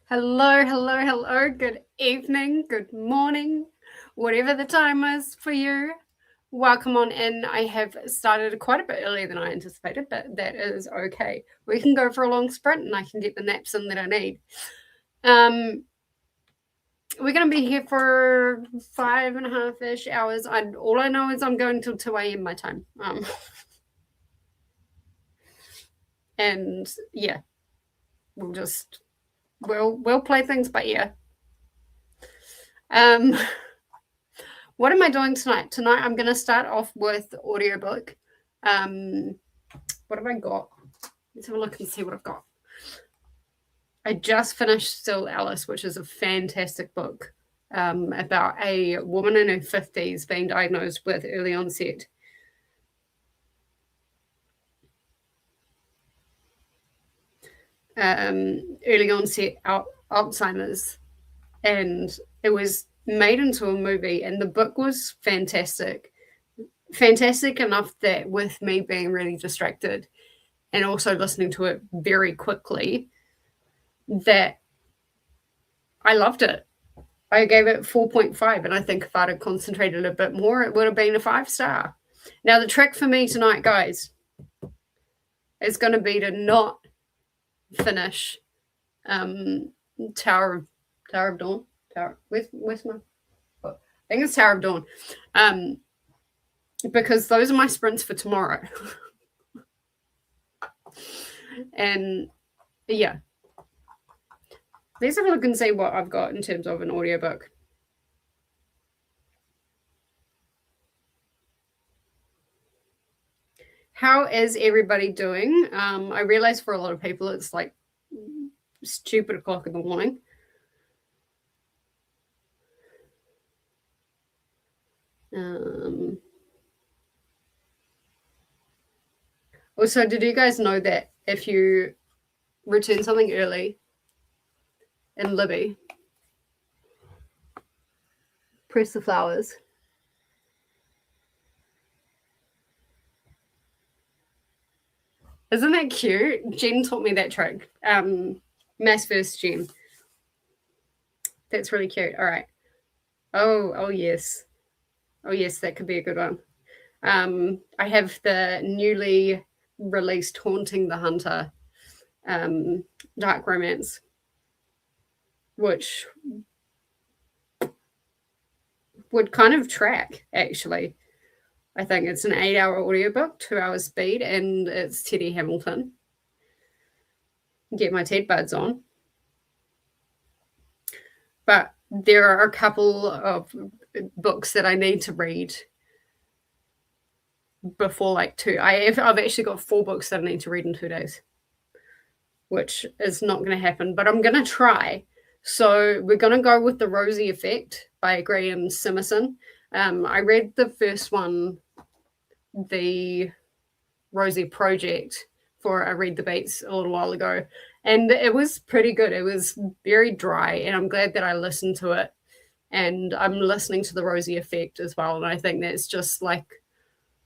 Hello, good evening, good morning, whatever the time is for you. Welcome on in. I have started quite a bit earlier than I anticipated, but that is okay. We can go for a long sprint and I can get the naps in that I need. We're going to be here for 5.5-ish hours. All I know is I'm going till 2 a.m. my time. And yeah, we'll play things by ear. What am I doing tonight? Tonight I'm going to start off with the audiobook. What have I got? Let's have a look and see what I've got. I just finished Still Alice, which is a fantastic book about a woman in her 50s being diagnosed with early onset Alzheimer's, and it was made into a movie, and the book was fantastic enough that with me being really distracted and also listening to it very quickly, that I loved it. I gave it 4.5, and I think if I'd have concentrated a bit more, it would have been a 5-star. Now, the trick for me tonight, guys, is going to be to not finish Tower of Dawn. Where's my? I think it's Tower of Dawn, because those are my sprints for tomorrow. And yeah, let's have a look and see what I've got in terms of an audiobook. How is everybody doing? I realize for a lot of people it's like stupid o'clock in the morning. Also, did you guys know that if you return something early in Libby, press the flowers. Isn't that cute? Jen taught me that trick. Mass first Jen. That's really cute. All right. Oh yes. Oh yes, that could be a good one. I have the newly released Haunting the Hunter dark romance, which would kind of track, actually. I think it's an 8-hour audiobook, 2 hours speed, and it's Teddy Hamilton. Get my Ted buds on. But there are a couple of books that I need to read before like 2. I've actually got 4 books that I need to read in 2 days, which is not going to happen, but I'm going to try. So we're going to go with The Rosie Effect by Graham Simmerson. I read the first one, The Rosie Project, for I Read the Beats a little while ago, and it was pretty good. It was very dry, and I'm glad that I listened to it. And I'm listening to The Rosie Effect as well, and I think that's just like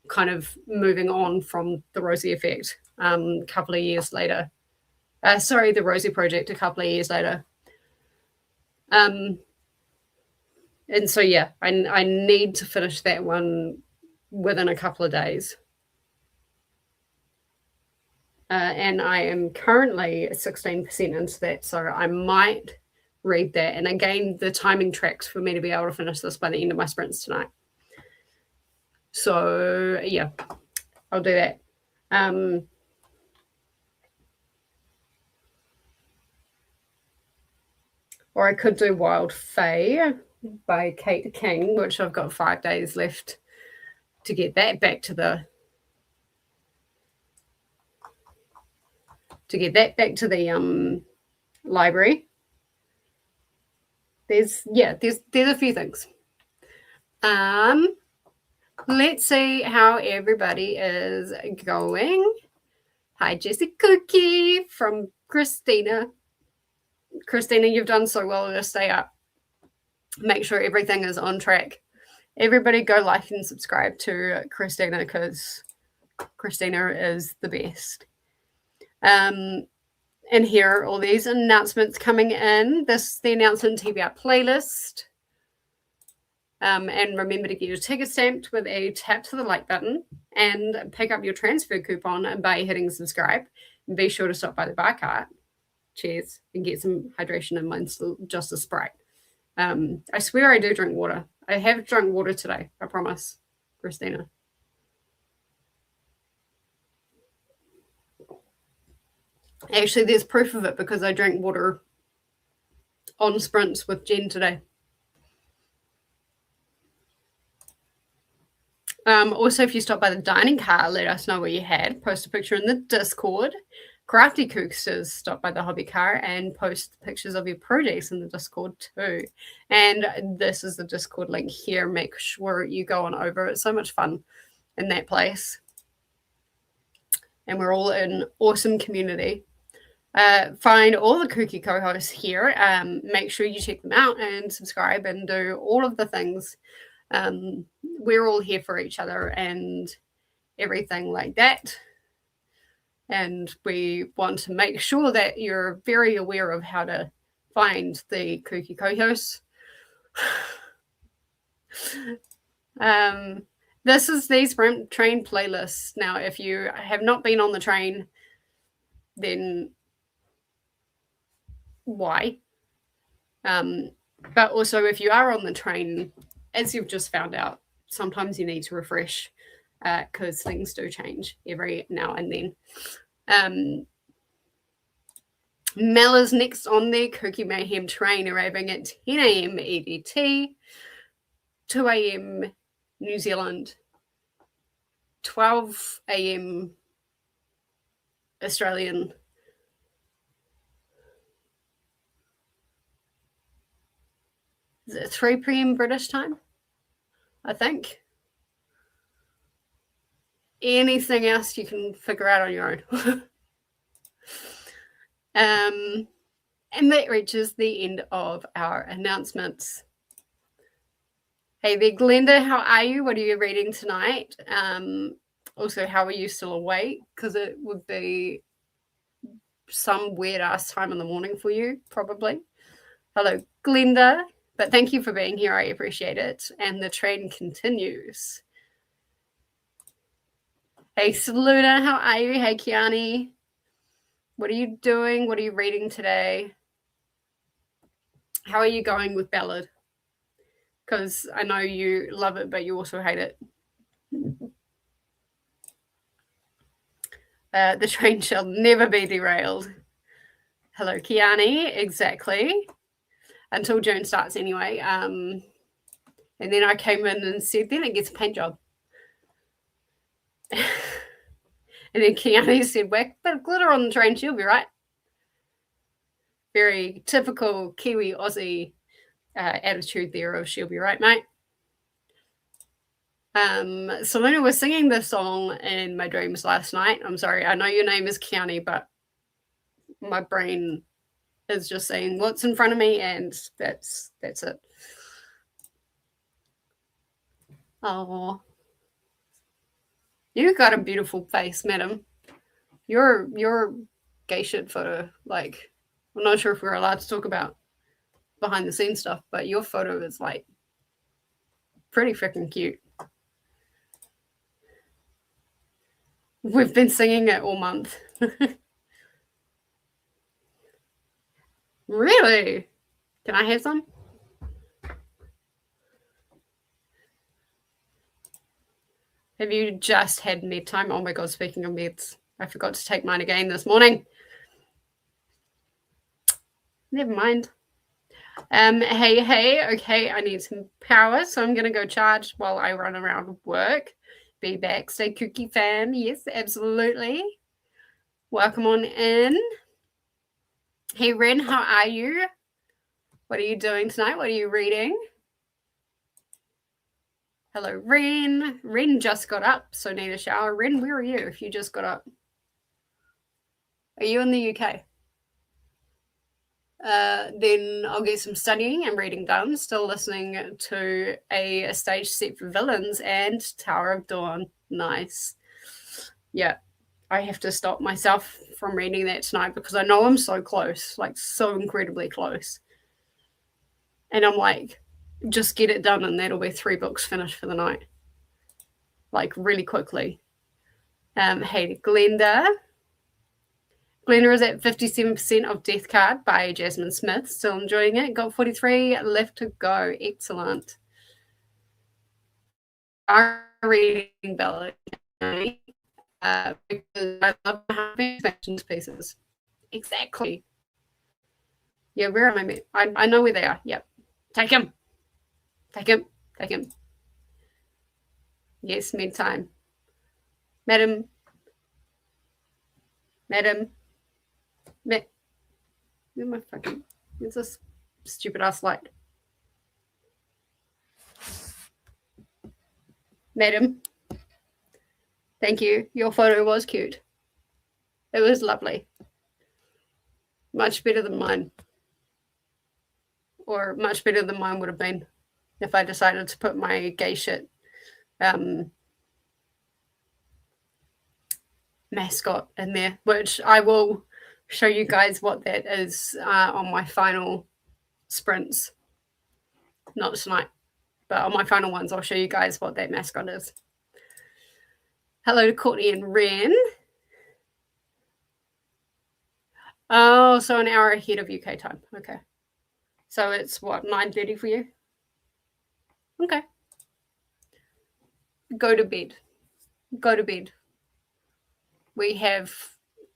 kind of moving on from The Rosie Effect a couple of years later. The Rosie Project a couple of years later. And so, yeah, I need to finish that one within a couple of days. And I am currently 16% into that, so I might read that. And again, the timing tracks for me to be able to finish this by the end of my sprints tonight. So, yeah, I'll do that. Or I could do Wild Fae by Kate King, which I've got 5 days left to get that back to the library. There's a few things. Let's see how everybody is going. Hi, Jessie Cookie from Christina. Christina, you've done so well to stay up. Make sure everything is on track. Everybody go like and subscribe to Christina, because Christina is the best. And here are all these announcements coming in. This is the announcement TBR playlist. And remember to get your ticket stamped with a tap to the like button, and pick up your transfer coupon by hitting subscribe. And be sure to stop by the bar cart. Cheers, and get some hydration, and mine's just a Sprite. I swear I do drink water. I have drunk water today, I promise, Christina. Actually, there's proof of it, because I drank water on sprints with Jen today. Also, if you stop by the dining car, let us know what you had. Post a picture in the Discord. Crafty Kooksters stop by the hobby car and post pictures of your projects in the Discord too. And this is the Discord link here. Make sure you go on over. It's so much fun in that place. And we're all an awesome community. Find all the KuKi co-hosts here. Make sure you check them out and subscribe and do all of the things. We're all here for each other and everything like that. And we want to make sure that you're very aware of how to find the KuKi co-hosts. This is these train playlists. Now, if you have not been on the train, then why? But also, if you are on the train, as you've just found out, sometimes you need to refresh because things do change every now and then. Mel is next on the KuKi MAYhem train, arriving at 10 a.m. EDT, 2 a.m. New Zealand, 12 a.m. Australian. Is it 3 p.m. British time? I think. Anything else you can figure out on your own. And that reaches the end of our announcements. Hey there, Glenda, how are you? What are you reading tonight? Also, how are you still awake? Because it would be some weird-ass time in the morning for you, probably. Hello, Glenda. But thank you for being here. I appreciate it. And the train continues. Hey, Saluna, how are you? Hey, Kiani. What are you doing? What are you reading today? How are you going with Ballad? Because I know you love it, but you also hate it. The train shall never be derailed. Hello, Kiani. Exactly. Until June starts anyway. And then I came in and said, then it gets a paint job. And then Kiani said, whack a bit of glitter on the train, she'll be right. Very typical Kiwi Aussie attitude there of she'll be right, mate. Selena was singing this song in my dreams last night. I'm sorry, I know your name is Kiani, but my brain is just saying what's in front of me, and that's it. Oh, you got a beautiful face, madam. Your gay shit photo, like, I'm not sure if we're allowed to talk about behind the scenes stuff, but your photo is like pretty freaking cute. We've been singing it all month. Really? Can I have some? Have you just had med time? Oh my God, speaking of meds, I forgot to take mine again this morning. Never mind. Hey, okay, I need some power, so I'm going to go charge while I run around work. Be back. Stay KuKi fam. Yes, absolutely. Welcome on in. Hey, Ren, how are you? What are you doing tonight? What are you reading? Hello, Ren. Ren just got up, so need a shower. Ren, where are you if you just got up? Are you in the UK? Then I'll get some studying and reading done. Still listening to a stage set for Villains and Tower of Dawn. Nice. Yeah, I have to stop myself from reading that tonight because I know I'm so close, like so incredibly close. And I'm like, just get it done and that'll be 3 books finished for the night. Like really quickly. Hey, Glenda. Glenda is at 57% of Death Card by Jasmine Smith. Still enjoying it. Got 43 left to go. Excellent. I'm reading Bella because I love having expansions pieces. Exactly. Yeah, where am I? I know where they are. Yep. Take him. Take him. Take him. Yes, mid-time. Madam. Where my fucking... It's this stupid ass light. Madam. Thank you. Your photo was cute. It was lovely. Much better than mine. Or much better than mine would have been if I decided to put my gay shit mascot in there, which I will show you guys what that is on my final sprints. Not tonight, but on my final ones, I'll show you guys what that mascot is. Hello to Courtney and Ren. Oh, so an hour ahead of UK time. Okay. So it's what, 9:30 for you? Okay. Go to bed. Go to bed. We have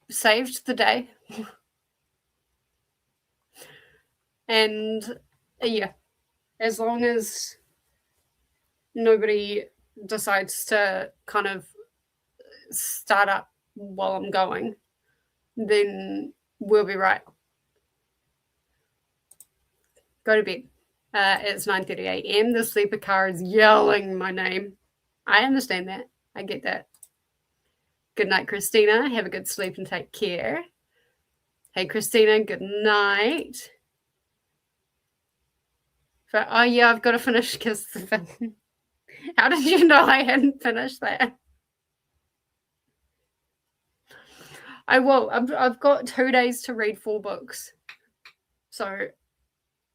saved the day. And yeah, as long as nobody decides to kind of start up while I'm going, then we'll be right. Go to bed. It's 9:30 a.m. The sleeper car is yelling my name. I understand that. I get that. Good night, Christina. Have a good sleep and take care. Hey, Christina, good night. Oh, yeah, I've got to finish Kiss the Villain. How did you know I hadn't finished that? I will. I've got 2 days to read 4 books. So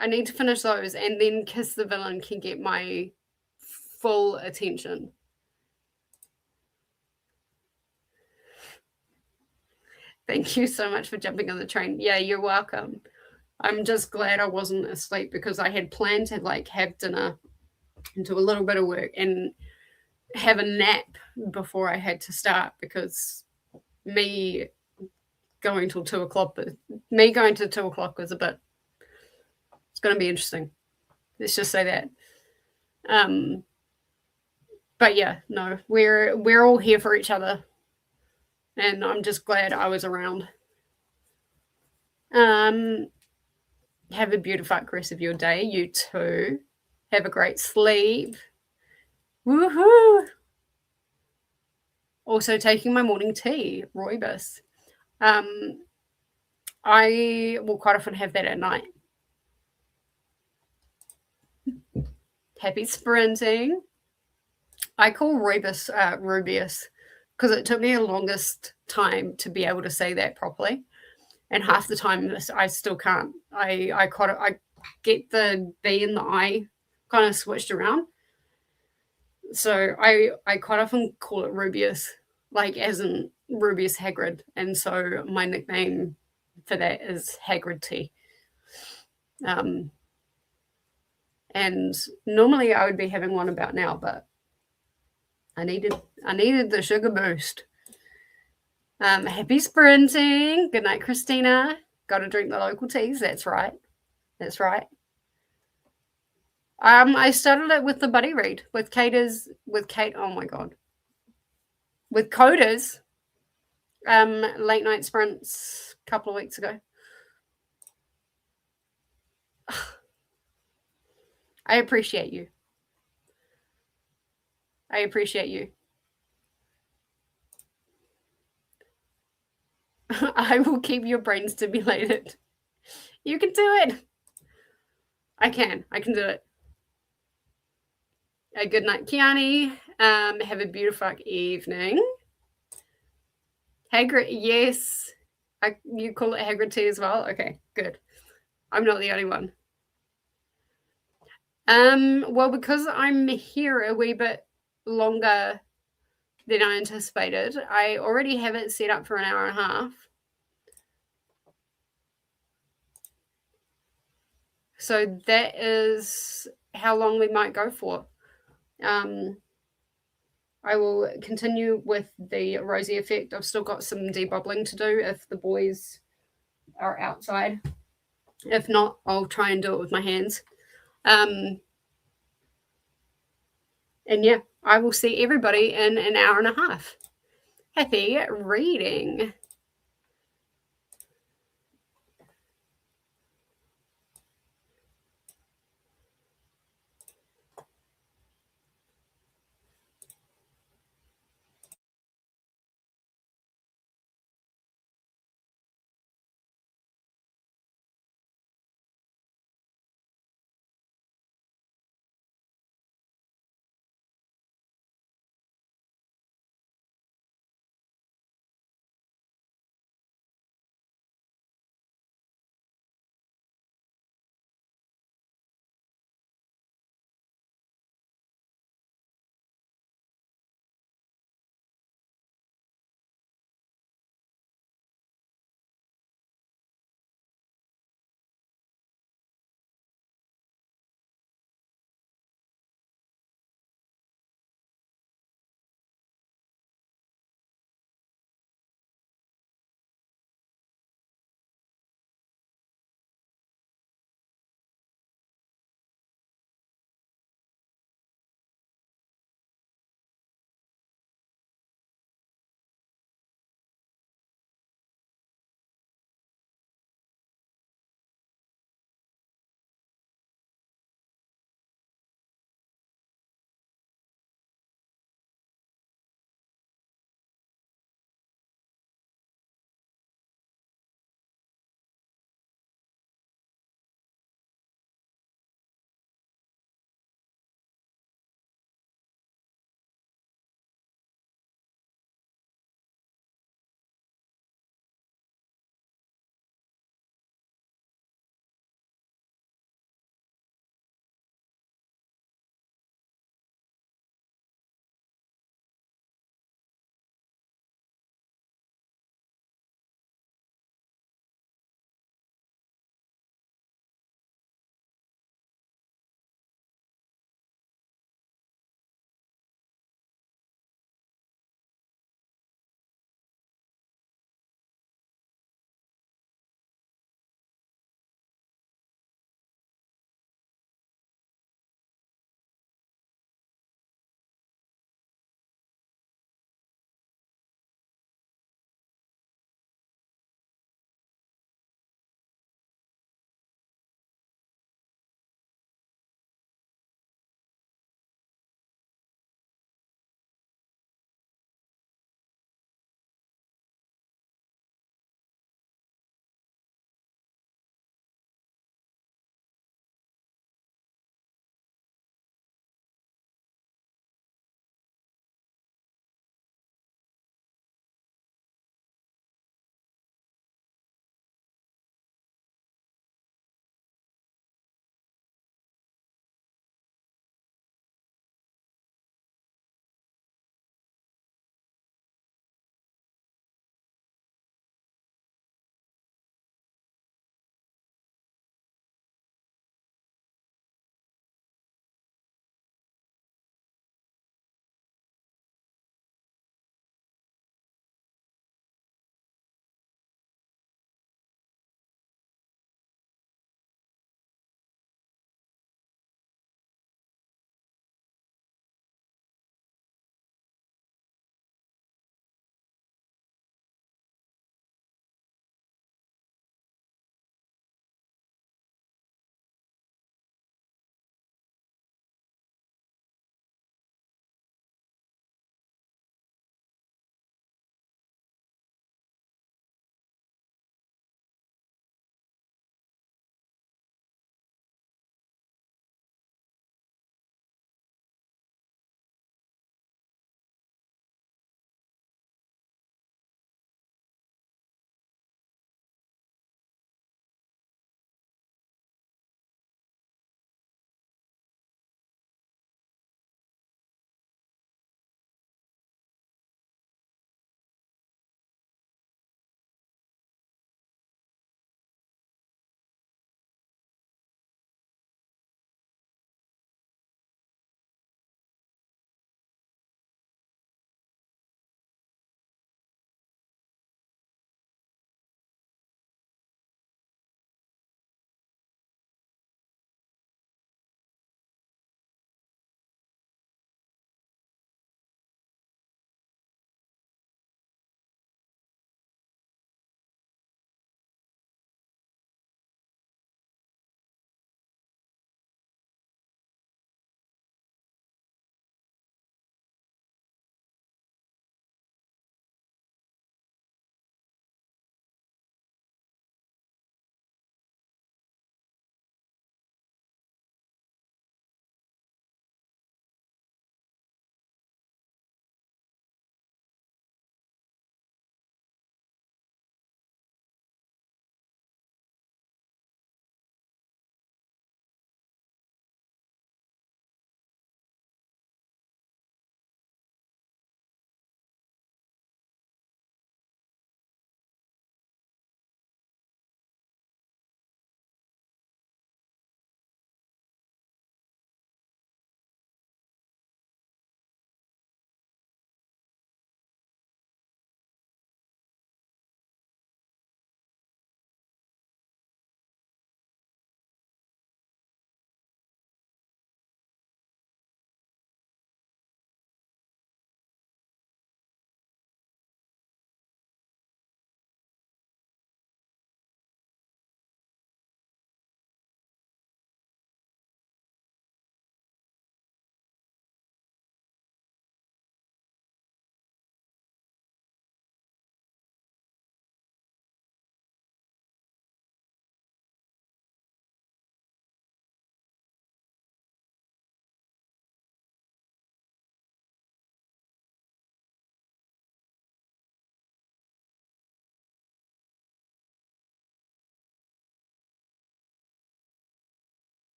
I need to finish those, and then Kiss the Villain can get my full attention. Thank you so much for jumping on the train. Yeah, you're welcome. I'm just glad I wasn't asleep because I had planned to like have dinner and do a little bit of work and have a nap before I had to start, because me going till 2 o'clock, me going to 2 o'clock was a bit, it's going to be interesting. Let's just say that. But yeah, no, we're all here for each other, and I'm just glad I was around. Have a beautiful rest of your day. You too. Have a great sleep. Woohoo! Also taking my morning tea, rooibos. I will quite often have that at night. Happy sprinting. I call rooibos Rubius because it took me the longest time to be able to say that properly. And half the time I still can't. I get the B and the I kind of switched around. So I quite often call it Rubius, like as in Rubius Hagrid. And so my nickname for that is Hagrid Tea. And normally I would be having one about now, but I needed the sugar boost. Happy sprinting. Good night, Christina. Got to drink the local teas. That's right. That's right. I started it with the buddy read with Kate. Oh my god. With Koda's late night sprints a couple of weeks ago. I appreciate you. I appreciate you. I will keep your brain stimulated. You can do it. I can do it. Good night, Kiani. Have a beautiful evening. Hagrid, yes. You call it Hagrid tea as well? Okay, good. I'm not the only one. Well, because I'm here a wee bit longer than I anticipated, I already have it set up for an hour and a half. So that is how long we might go for. I will continue with the Rosie effect. I've still got some debubbling to do if the boys are outside. If not, I'll try and do it with my hands. And yeah, I will see everybody in an hour and a half. Happy reading.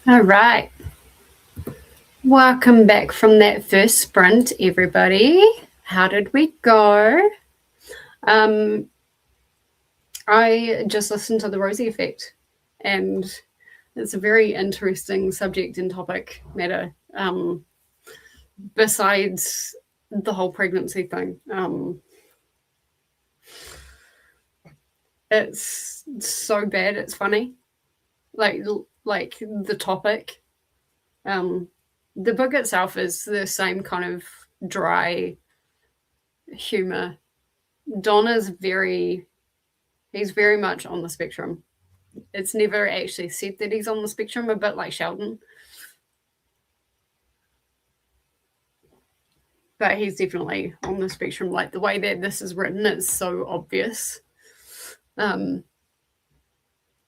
All right. Welcome back from that first sprint, everybody. How did we go? I just listened to the Rosie Effect, and it's a very interesting subject and topic matter. Besides the whole pregnancy thing, it's so bad it's funny. Like the topic. The book itself is the same kind of dry humor. Donna's he's very much on the spectrum. It's never actually said that he's on the spectrum, a bit like Sheldon. But he's definitely on the spectrum. Like the way that this is written is so obvious.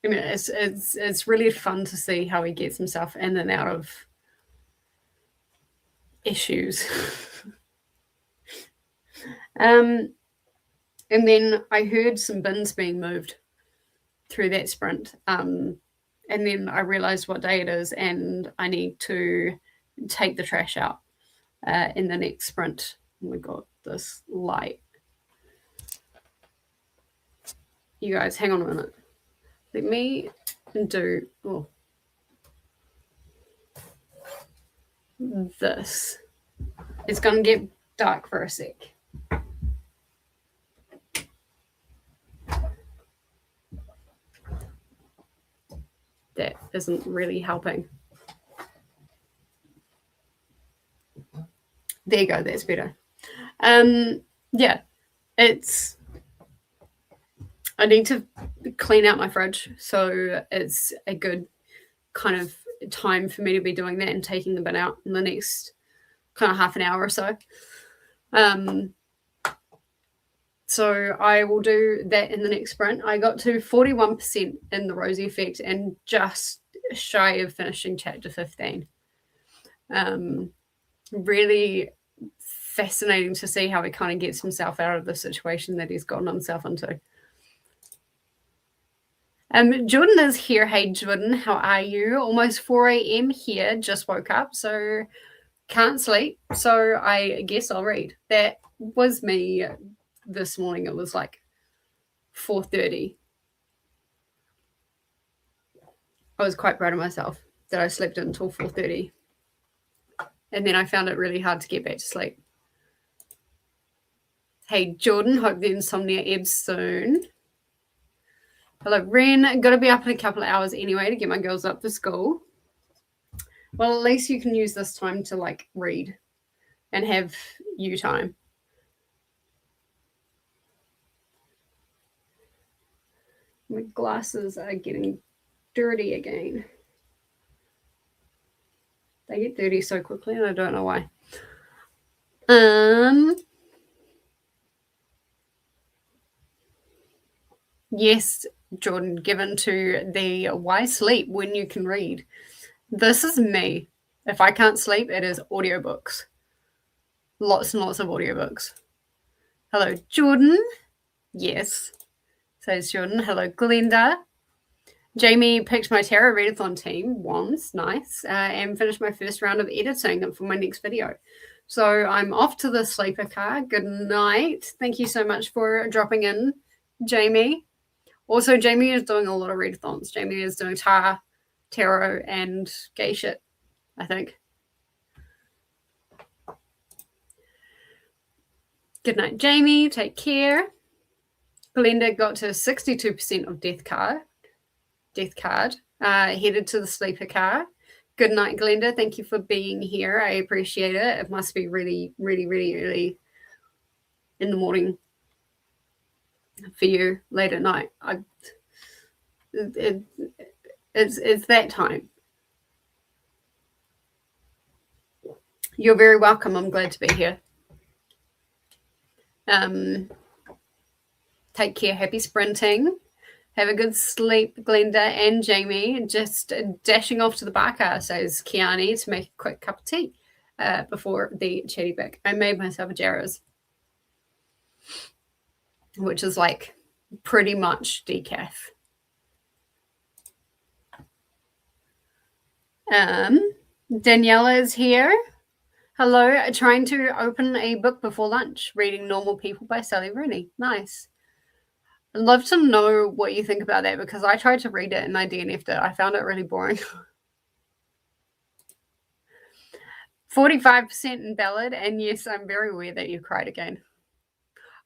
I mean, it's really fun to see how he gets himself in and out of issues. And then I heard some bins being moved through that sprint. And then I realized what day it is, and I need to take the trash out in the next sprint. Oh my God, this light. You guys, hang on a minute. Let me do this. It's going to get dark for a sec. That isn't really helping. There you go, that's better. Yeah, I need to clean out my fridge, so it's a good kind of time for me to be doing that and taking the bin out in the next kind of half an hour or so. So I will do that in the next sprint. I got to 41% in the Rosie Effect and just shy of finishing chapter 15. Really fascinating to see how he kind of gets himself out of the situation that he's gotten himself into. Jordan is here. Hey, Jordan, how are you? Almost 4 a.m. here. Just woke up, so can't sleep. So I guess I'll read. That was me this morning. It was like 4:30. I was quite proud of myself that I slept until 4:30. And then I found it really hard to get back to sleep. Hey, Jordan, hope the insomnia ebbs soon. Hello, Ren. Got to be up in a couple of hours anyway to get my girls up for school. Well, at least you can use this time to like read and have you time. My glasses are getting dirty again. They get dirty so quickly and I don't know why. Yes, Jordan, given to the why sleep when you can read. This is me. If I can't sleep, it is audiobooks. Lots and lots of audiobooks. Hello, Jordan. Yes, says Jordan. Hello, Glenda. Jamie picked my tarot readathon team once, nice, and finished my first round of editing for my next video. So I'm off to the sleeper car. Good night. Thank you so much for dropping in, Jamie. Also, Jamie is doing a lot of readathons. Jamie is doing tarot, and gay shit, I think. Good night, Jamie. Take care. Glenda got to 62% of death card. Headed to the sleeper car. Good night, Glenda. Thank you for being here. I appreciate it. It must be really, really, really early in the morning for you, late at night. It's that time. You're very welcome. I'm glad to be here. Take care. Happy sprinting. Have a good sleep, Glenda and Jamie. Just dashing off to the bar car, says Kiani, to make a quick cup of tea before the chatty back. I made myself a Jarrah's, which is like pretty much decaf. Daniela is here. Hello, trying to open a book before lunch, reading Normal People by Sally Rooney. Nice. I'd love to know what you think about that because I tried to read it and I DNF'd it. I found it really boring. 45% invalid, and yes, I'm very aware that you cried again.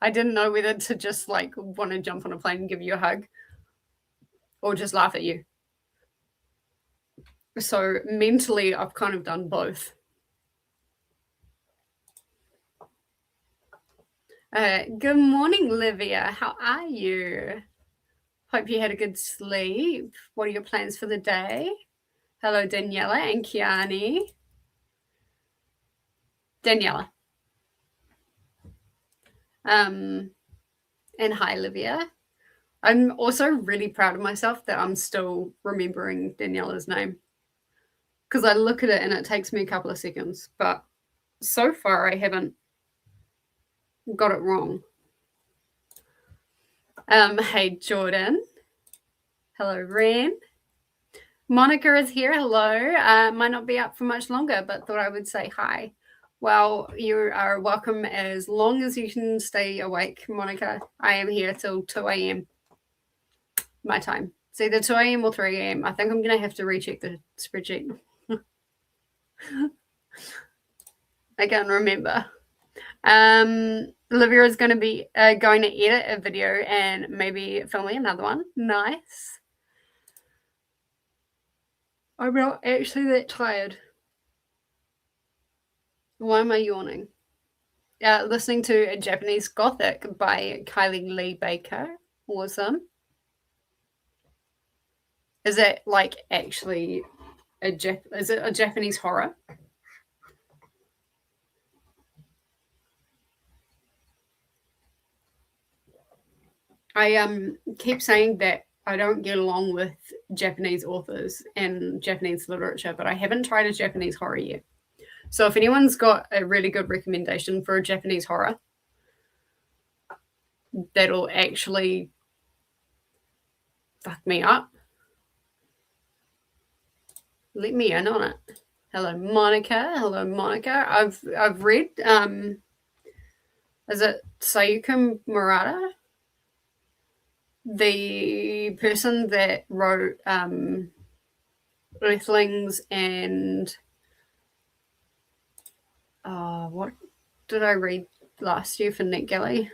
I didn't know whether to just like want to jump on a plane and give you a hug or just laugh at you. So mentally, I've kind of done both. Good morning, Livia. How are you? Hope you had a good sleep. What are your plans for the day? Hello, Daniela and Kiani. Daniela. And hi, Livia. I'm also really proud of myself that I'm still remembering Daniela's name because I look at it and it takes me a couple of seconds, but so far I haven't got it wrong. Hey, Jordan. Hello, Ren. Monica is here. Hello. Might not be up for much longer, but thought I would say hi. Well, you are welcome as long as you can stay awake, Monica. I am here till 2 a.m. my time. It's either 2 a.m. or 3 a.m. I think I'm going to have to recheck the spreadsheet. I can't remember. Olivia is going to be going to edit a video and maybe filming another one. Nice. I'm not actually that tired. Why am I yawning? Listening to a Japanese Gothic by Kylie Lee Baker. Awesome. Is it like actually is it a Japanese horror? I keep saying that I don't get along with Japanese authors and Japanese literature, but I haven't tried a Japanese horror yet. So if anyone's got a really good recommendation for a Japanese horror that'll actually fuck me up, let me in on it. Hello, Monica. Hello, Monica. I've read is it Sayuki Murata? The person that wrote Earthlings and what did I read last year for NetGalley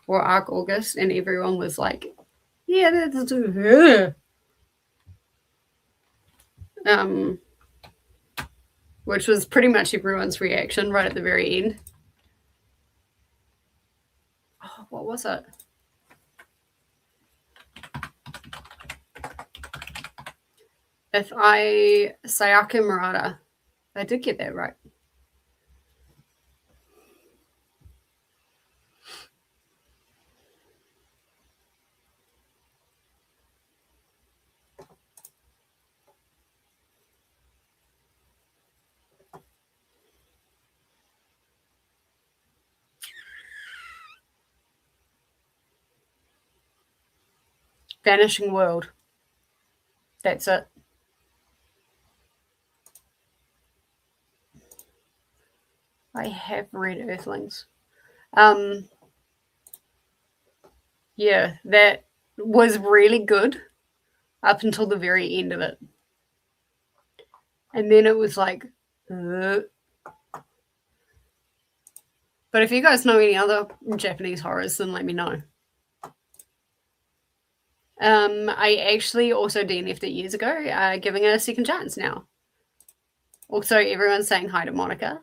or Arc August, and everyone was like, yeah, that's which was pretty much everyone's reaction right at the very end. Oh, what was it? If I Sayaka Murata, I did get that right. Vanishing World. That's it. I have read Earthlings. Yeah, that was really good up until the very end of it. And then it was like, But if you guys know any other Japanese horrors, then let me know. I actually also DNF'd it years ago, giving it a second chance now. Also, everyone's saying hi to Monica.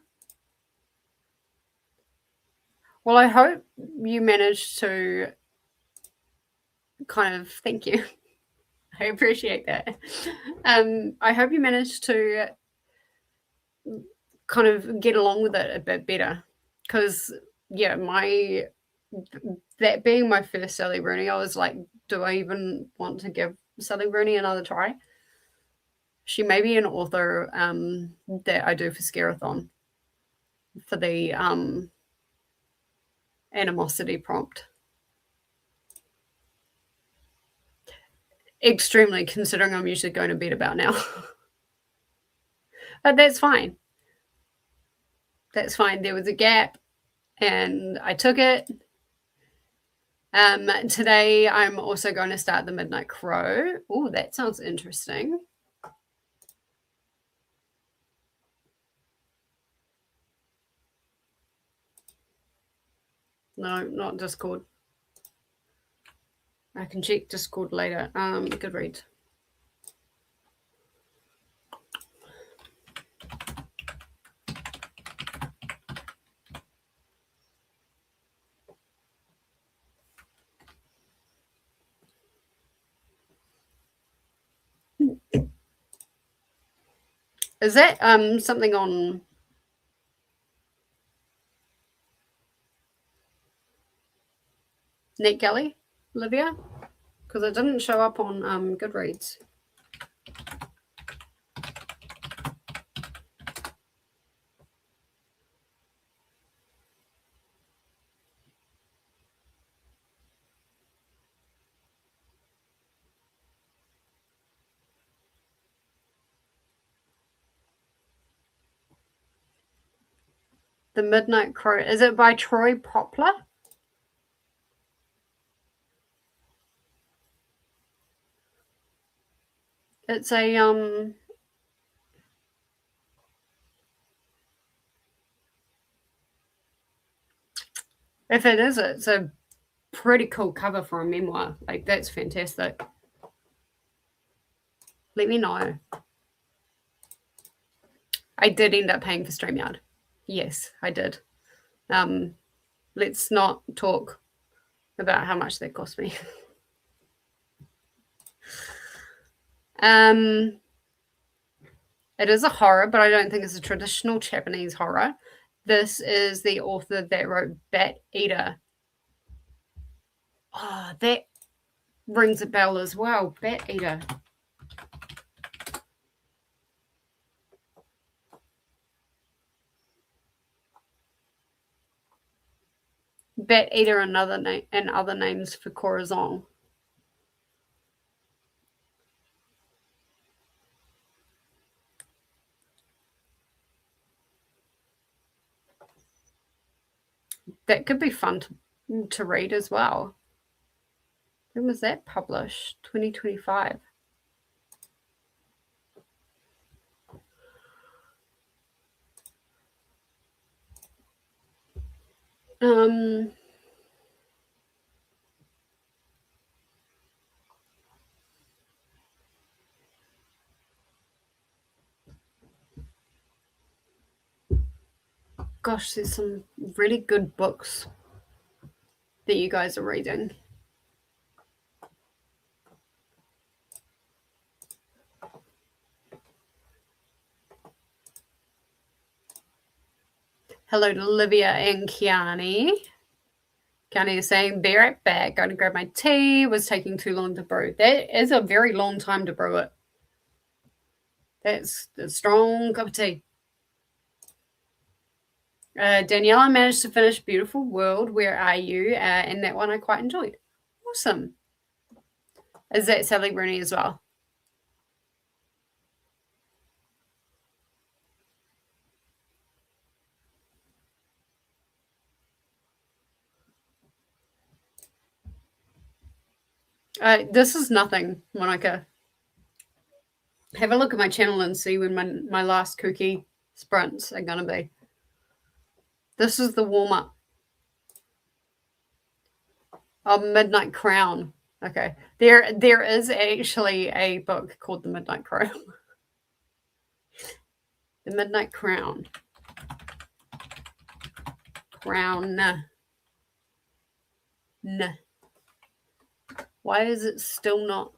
Well, I hope you managed to kind of, thank you. I appreciate that. I hope you managed to kind of get along with it a bit better because, yeah, that being my first Sally Rooney, I was like, do I even want to give Sally Rooney another try? She may be an author that I do for Scareathon for the animosity prompt. Extremely, considering I'm usually going to bed about now. But that's fine. That's fine. There was a gap and I took it. Today I'm also going to start The Midnight Crow. Oh, that sounds interesting. No, not Discord. I can check Discord later. Goodreads. Is that something on NetGalley, Olivia? Because it didn't show up on Goodreads. The Midnight Crow. Is it by Troy Poplar? It's a if it is, it's a pretty cool cover for a memoir. Like, that's fantastic. Let me know. I did end up paying for StreamYard. Yes, I did. Let's not talk about how much that cost me. It is a horror, but I don't think it's a traditional Japanese horror. This is the author that wrote Bat Eater. Oh, that rings a bell as well. Bat Eater. Bat Eater and other names for Corazon. That could be fun to read as well. When was that published? 2025. Gosh, there's some really good books that you guys are reading. Hello to Olivia and Kiani. Kiani is saying, be right back. Going to grab my tea. Was taking too long to brew. That is a very long time to brew it. That's a strong cup of tea. Daniela managed to finish Beautiful World. Where Are You? And that one I quite enjoyed. Awesome. Is that Sally Rooney as well? This is nothing, Monica. Have a look at my channel and see when my last KuKi sprints are going to be. This is the warm-up. Oh, Midnight Crown. Okay. There is actually a book called The Midnight Crown. The Midnight Crown. Crown. Nah. Why is it still not?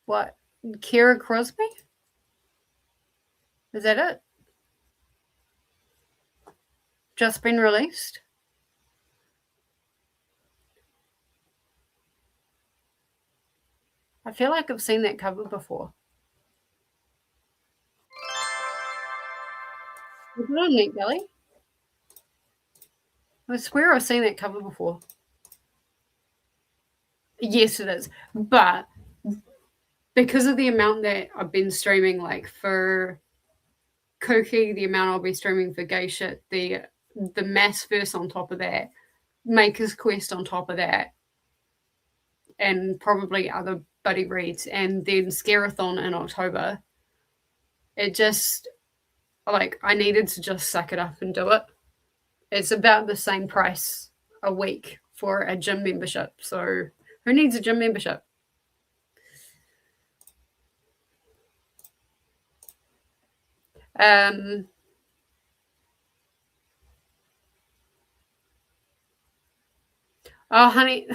What? Kira Crosby? Is that it? Just been released? I feel like I've seen that cover before. Is it on NetGalley? I swear I've seen that cover before. Yes, it is. But because of the amount that I've been streaming, like for KuKi, the amount I'll be streaming for gay shit, the mass verse on top of that, Maker's Quest on top of that, and probably other buddy reads, and then Scareathon in October. It just, like, I needed to just suck it up and do it. It's about the same price a week for a gym membership. So who needs a gym membership? Oh, honey,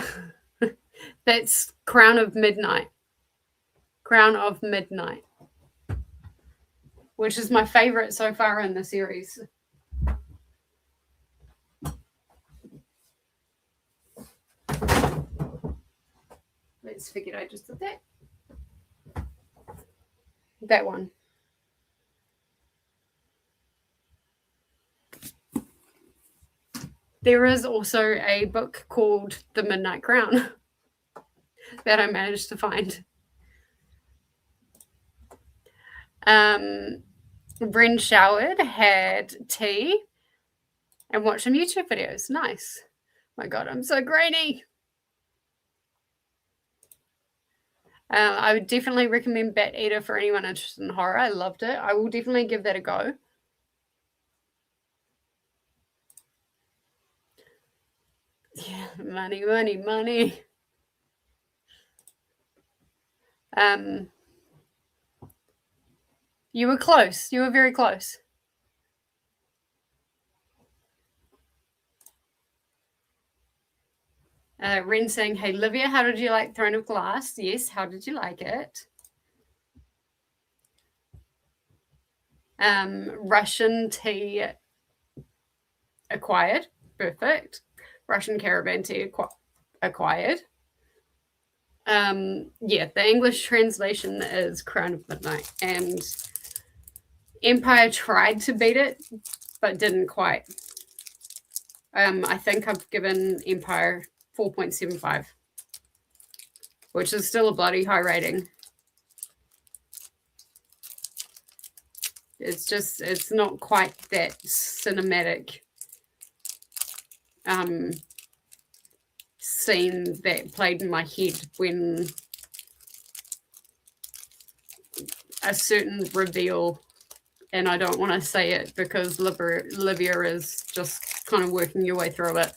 that's Crown of Midnight. Crown of Midnight, which is my favorite so far in the series. Let's forget I just did that. That one. There is also a book called The Midnight Crown that I managed to find. Bryn showered, had tea, and watched some YouTube videos. Nice. My God, I'm so grainy. I would definitely recommend Bat Eater for anyone interested in horror. I loved it. I will definitely give that a go. Yeah, money, money, money. You were close. You were very close. Ren saying, hey, Livia, how did you like Throne of Glass? Yes, how did you like it? Russian tea acquired. Perfect. Russian caravan tea acquired. Yeah, the English translation is Crown of Midnight, and Empire tried to beat it, but didn't quite. I think I've given Empire 4.75, which is still a bloody high rating. It's not quite that cinematic scene that played in my head when a certain reveal, and I don't want to say it because Livia is just kind of working your way through it.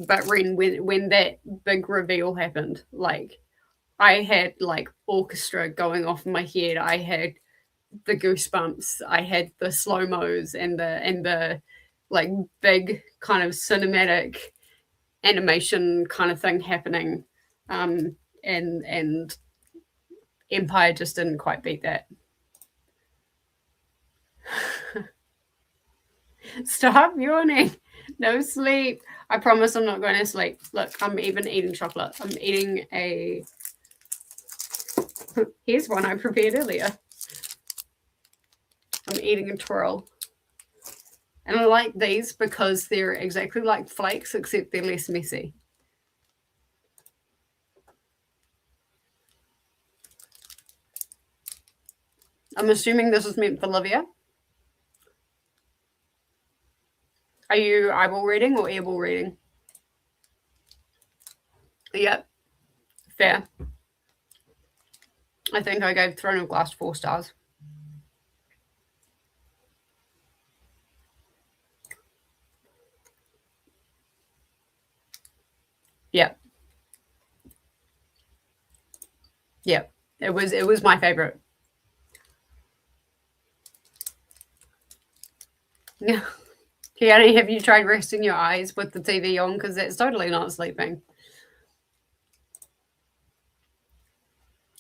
But when that big reveal happened, like, I had like orchestra going off in my head. I had the goosebumps. I had the slow mos and the like big kind of cinematic animation kind of thing happening. And Empire just didn't quite beat that. Stop yawning. No sleep. I promise I'm not going to sleep. Look, I'm even eating chocolate. I'm eating a... Here's one I prepared earlier. I'm eating a twirl. And I like these because they're exactly like flakes, except they're less messy. I'm assuming this is meant for Livia. Are you eyeball reading or airball reading? Yep. Fair. I think I gave Throne of Glass 4 stars. Yep. Yep. It was my favorite. Yeah. Kiani, have you tried resting your eyes with the TV on? Because that's totally not sleeping.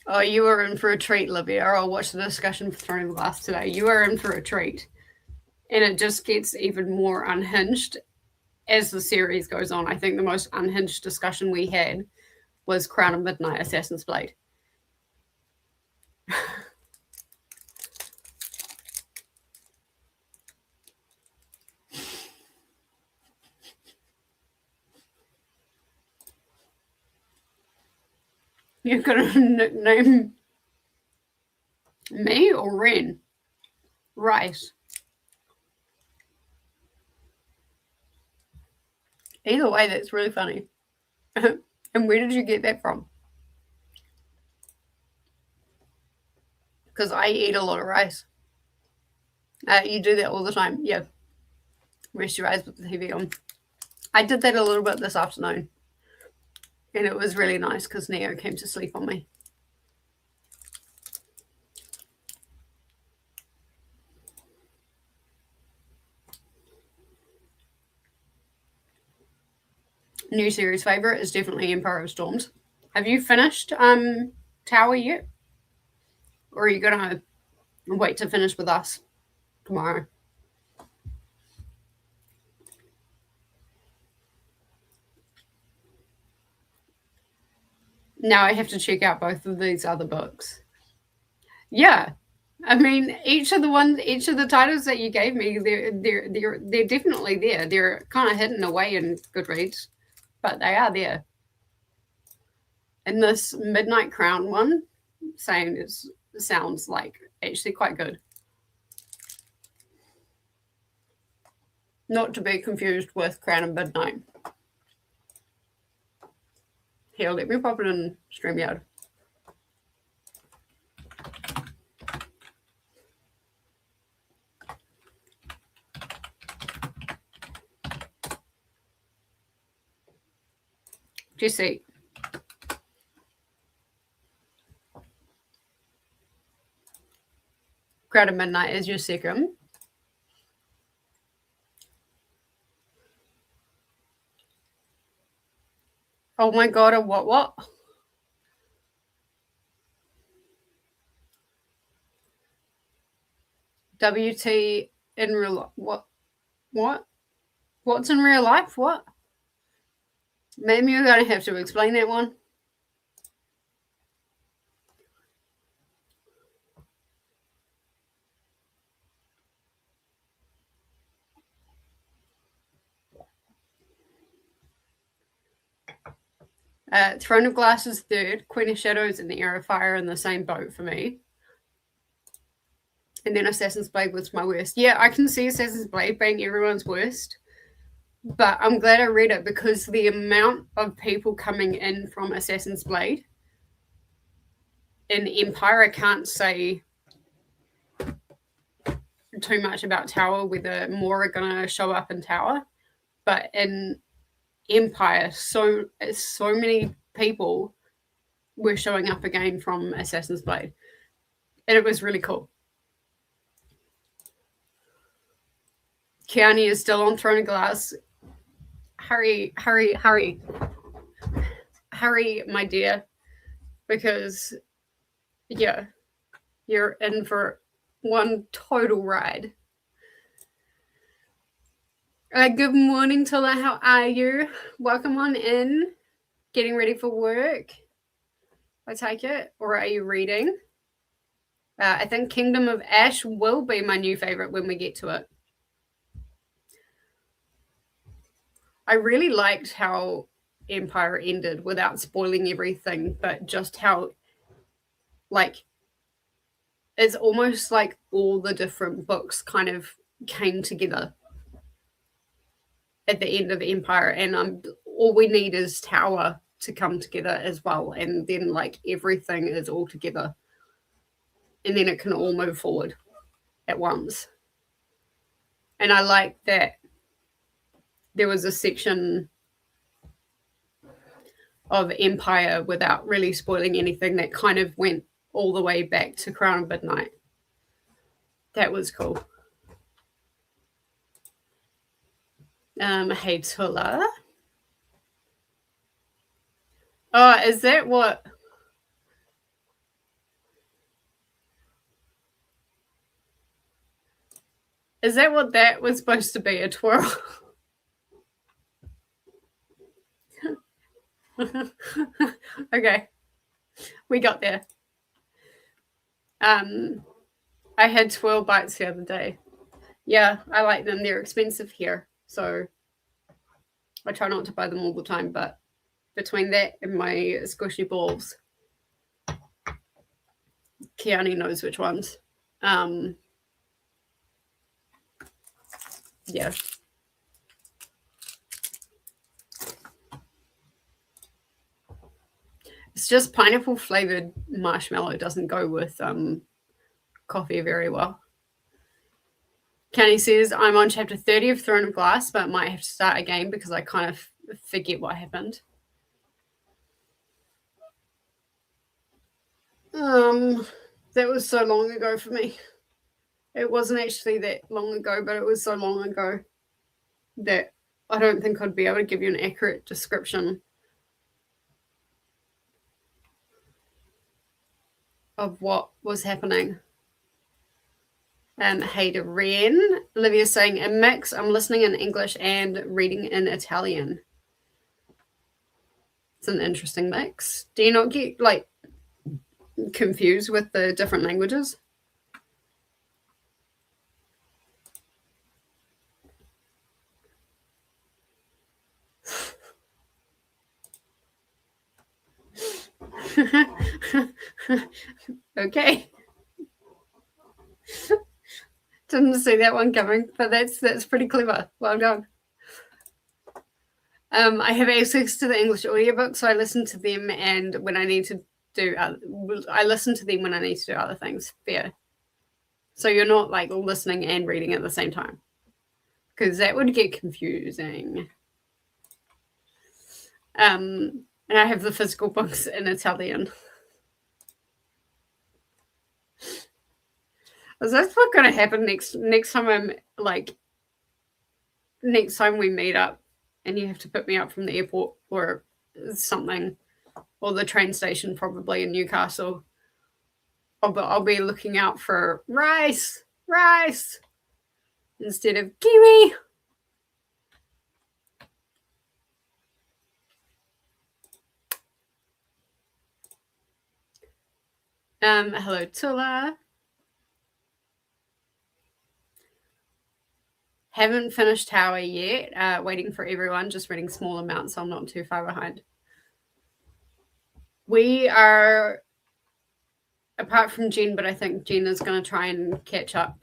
Oh, you were in for a treat, Livia. I'll watch the discussion for Throne of Glass today. You are in for a treat. And it just gets even more unhinged as the series goes on. I think the most unhinged discussion we had was Crown of Midnight, Assassin's Blade. You're going to nickname me or Ren? Rice. Either way, that's really funny. And where did you get that from? Because I eat a lot of rice. You do that all the time. Yeah. Rest your eyes with the TV on. I did that a little bit this afternoon. And it was really nice because Neo came to sleep on me. New series favorite is definitely Empire of Storms. Have you finished Tower yet? Or are you going to wait to finish with us tomorrow? Now I have to check out both of these other books. Yeah. I mean, each of the titles that you gave me, they're definitely there. They're kind of hidden away in Goodreads, but they are there. And this Midnight Crown one, sounds like actually quite good. Not to be confused with Crown of Midnight. Here, let me pop it in StreamYard. Jesse. Crown of Midnight is your second. Oh my god, a what? WT in real life? What? What's in real life? What? Maybe you're going to have to explain that one. Throne of Glass is third. Queen of Shadows and the Air of Fire in the same boat for me. And then Assassin's Blade was my worst. Yeah, I can see Assassin's Blade being everyone's worst. But I'm glad I read it because the amount of people coming in from Assassin's Blade in Empire, I can't say too much about Tower, whether more are going to show up in Tower. But in Empire, so many people were showing up again from Assassin's Blade. And it was really cool. Keanu is still on Throne of Glass. Hurry, my dear. Because, yeah, you're in for one total ride. Good morning, Tola. How are you? Welcome on in. Getting ready for work, I take it. Or are you reading? I think Kingdom of Ash will be my new favorite when we get to it. I really liked how Empire ended without spoiling everything, but just how, like, it's almost like all the different books kind of came together at the end of Empire, and all we need is Tower to come together as well, and then like everything is all together, and then it can all move forward at once. And I like that there was a section of Empire without really spoiling anything that kind of went all the way back to Crown of Midnight. That was cool. Hey Tula. Oh, is that what? Is that what that was supposed to be? A twirl? Okay. We got there. I had twirl bites the other day. Yeah, I like them. They're expensive here, so I try not to buy them all the time, but between that and my squishy balls, Keani knows which ones. Yeah. It's just pineapple flavored marshmallow doesn't go with coffee very well. Kenny says, I'm on chapter 30 of Throne of Glass, but might have to start again because I kind of forget what happened. That was so long ago for me. It wasn't actually that long ago, but it was so long ago that I don't think I'd be able to give you an accurate description of what was happening. Hey to Ren. Olivia's saying a mix. I'm listening in English and reading in Italian. It's an interesting mix. Do you not get like confused with the different languages? Okay. Didn't see that one coming, but that's pretty clever. Well done. I have access to the English audiobook, so I listen to them, and when I need to do, I listen to them when I need to do other things. Fair. So you're not like listening and reading at the same time, because that would get confusing. And I have the physical books in Italian. Is that what's going to happen next time I'm like, next time we meet up and you have to pick me up from the airport or something, or the train station probably in Newcastle, I'll be looking out for rice instead of kiwi. Hello, Tula. Haven't finished Tower yet. Waiting for everyone. Just reading small amounts, so I'm not too far behind. We are, apart from Jen, but I think Jen is going to try and catch up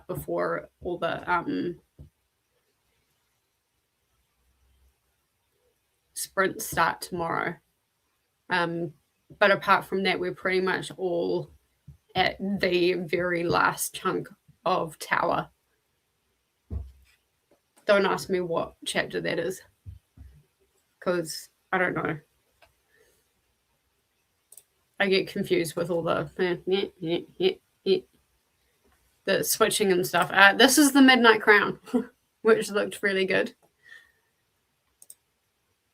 before all the sprints start tomorrow. But apart from that, we're pretty much all at the very last chunk of Tower. Don't ask me what chapter that is, because I don't know. I get confused with all the switching and stuff. This is the Midnight Crown, which looked really good.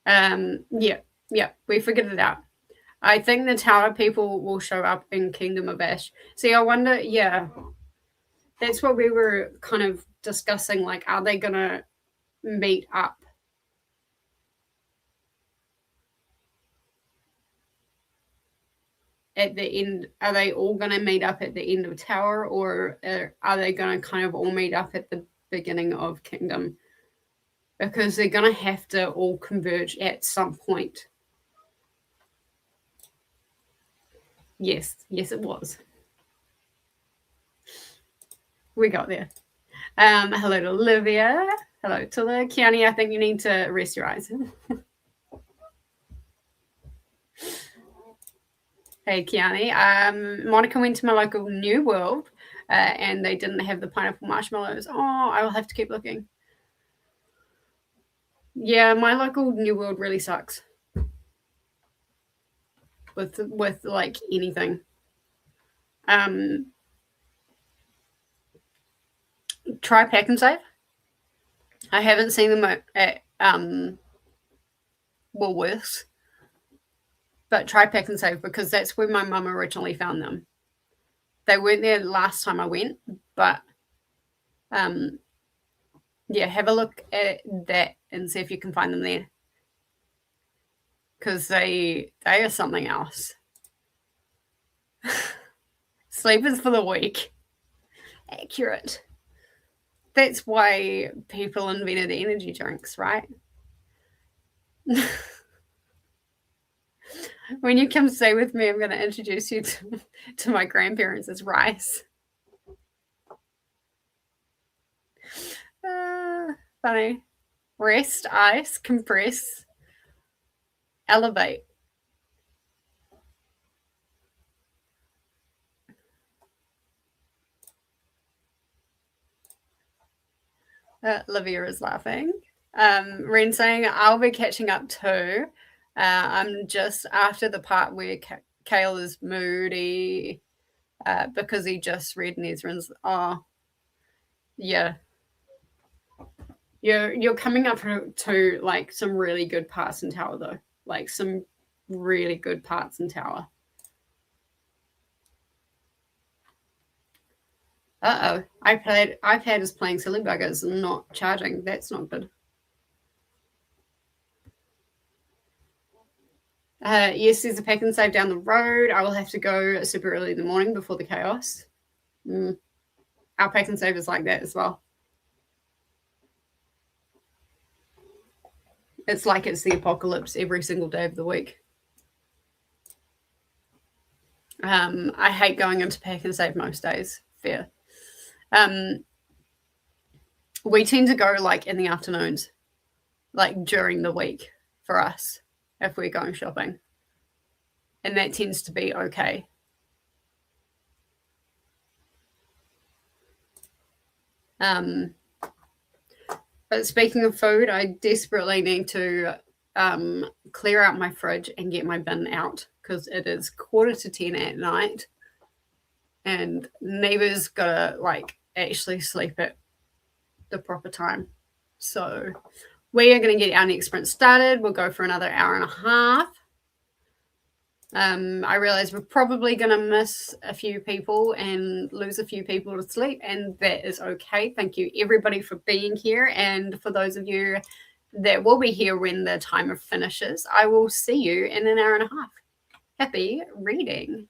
Yeah, we figured it out. I think the Tower people will show up in Kingdom of Ash. See, I wonder, yeah, that's what we were kind of discussing. Like, are they going to meet up? At the end, are they all going to meet up at the end of Tower, or are they going to kind of all meet up at the beginning of Kingdom? Because they're going to have to all converge at some point. Yes, it was. We got there. Hello to Olivia. Hello to the Keani. I think you need to rest your eyes. Hey, Keani. Monica went to my local New World and they didn't have the pineapple marshmallows. Oh, I will have to keep looking. Yeah, my local New World really sucks with like anything. Try Pack and Save. I haven't seen them at Woolworths, but try Pack and Save because that's where my mum originally found them. They weren't there last time I went, but yeah, have a look at that and see if you can find them there, because they are something else. Sleepers for the week. Accurate. That's why people invented energy drinks, right? When you come stay with me, I'm going to introduce you to my grandparents as Rice. Funny. Rest, ice, compress, elevate. Livia is laughing. Ren saying, I'll be catching up too. I'm just after the part where Kale is moody because he just read Nezrin's. Oh, yeah. You're coming up to like some really good parts in Tower though. Like some really good parts in Tower. Uh-oh. iPad is playing silly buggers and not charging. That's not good. Yes, there's a pack and save down the road. I will have to go super early in the morning before the chaos. Our pack and save is like that as well. It's like it's the apocalypse every single day of the week. I hate going into pack and save most days. Fair. We tend to go like in the afternoons, like during the week for us if we're going shopping. And that tends to be okay. But speaking of food, I desperately need to clear out my fridge and get my bin out because it is 9:45 at night and neighbors gotta like actually sleep at the proper time. So we are going to get our next sprint started. We'll go for another hour and a half. I realize we're probably going to miss a few people and lose a few people to sleep, and that is okay. Thank you, everybody, for being here. And for those of you that will be here when the timer finishes, I will see you in an hour and a half. Happy reading.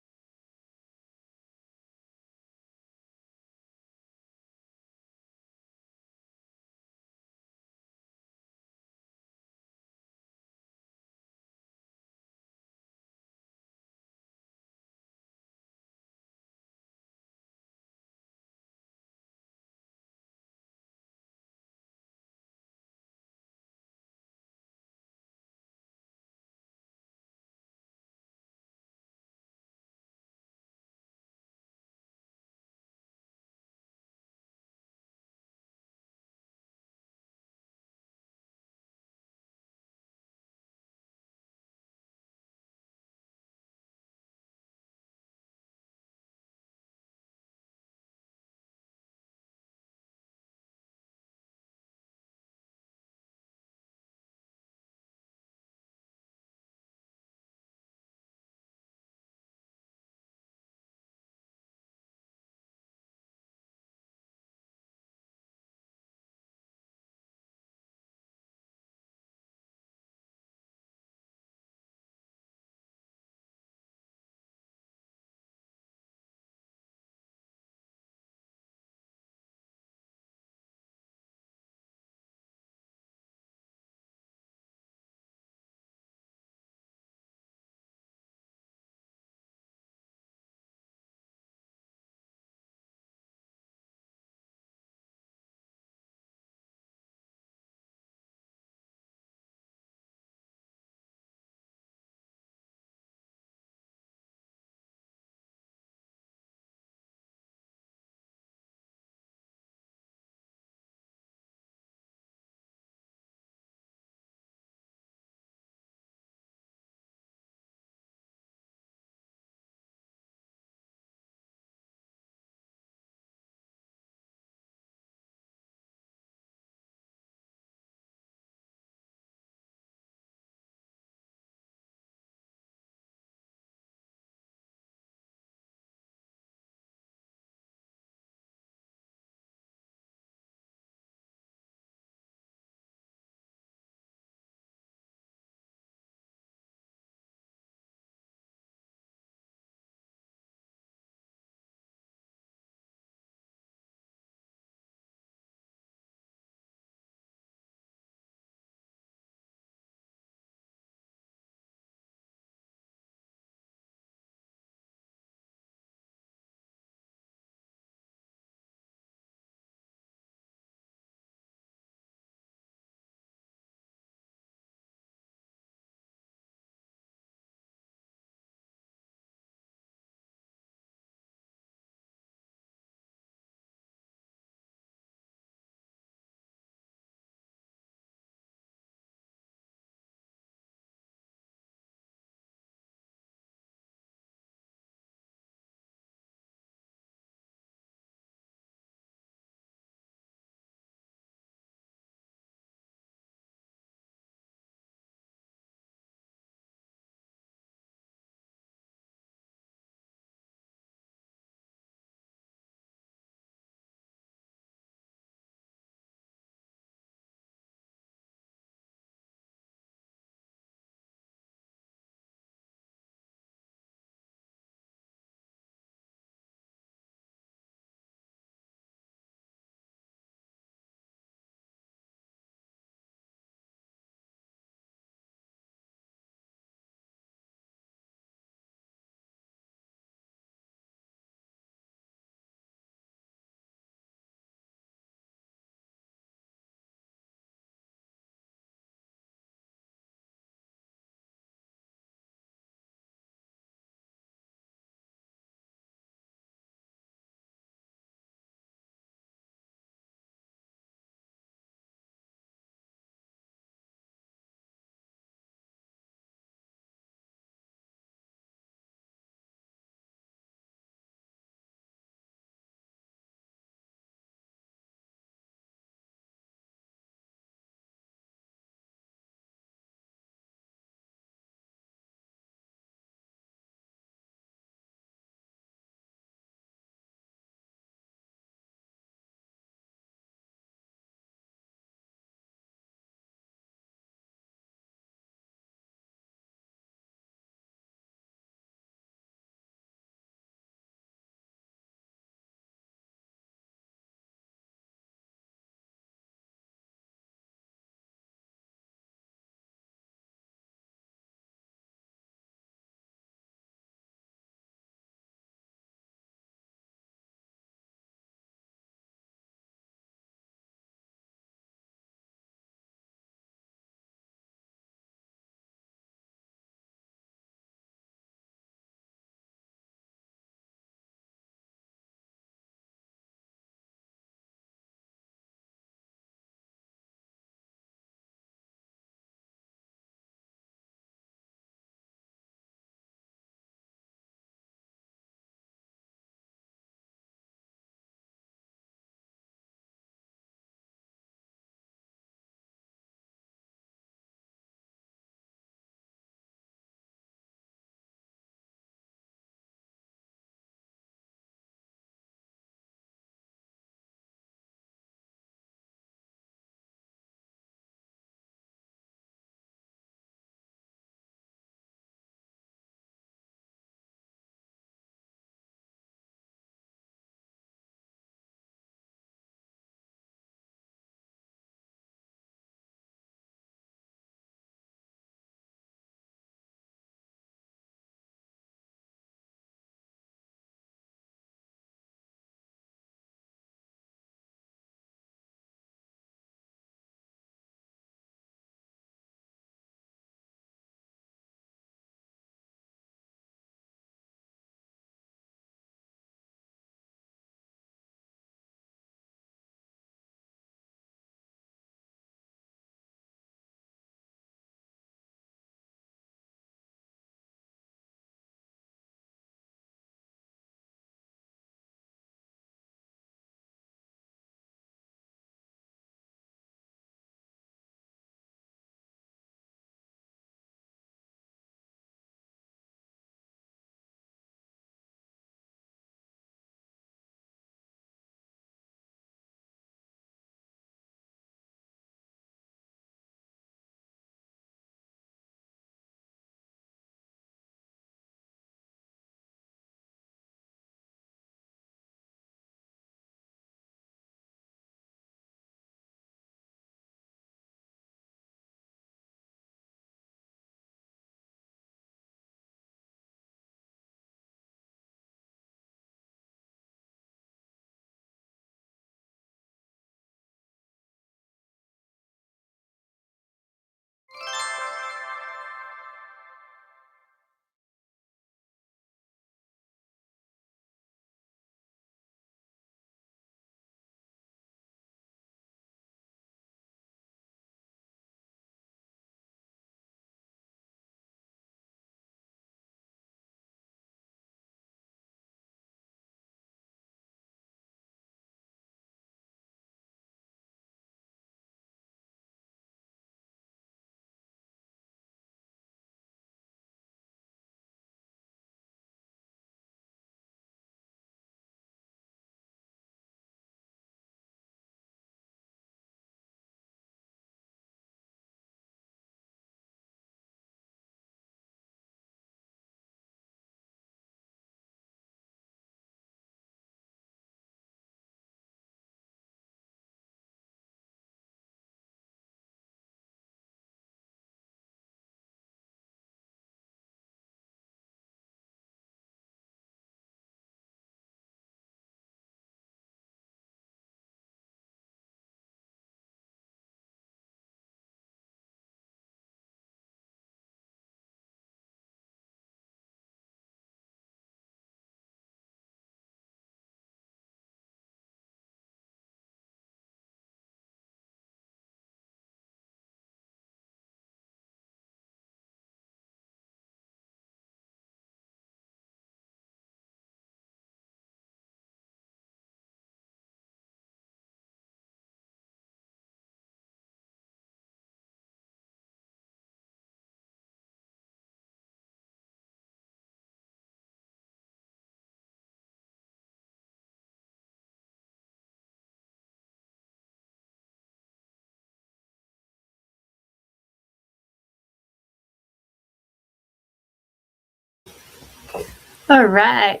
All right.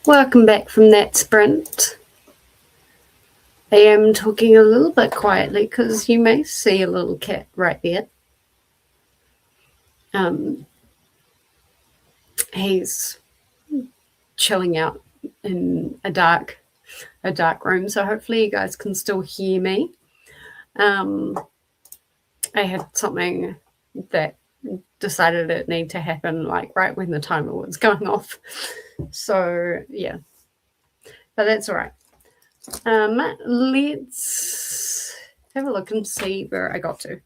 Welcome back from that sprint. I am talking a little bit quietly because you may see a little cat right there. He's chilling out in a dark room, so hopefully you guys can still hear me. I had something that decided it needed to happen like right when the timer was going off, so yeah, but that's all right. Let's have a look and see where I got to.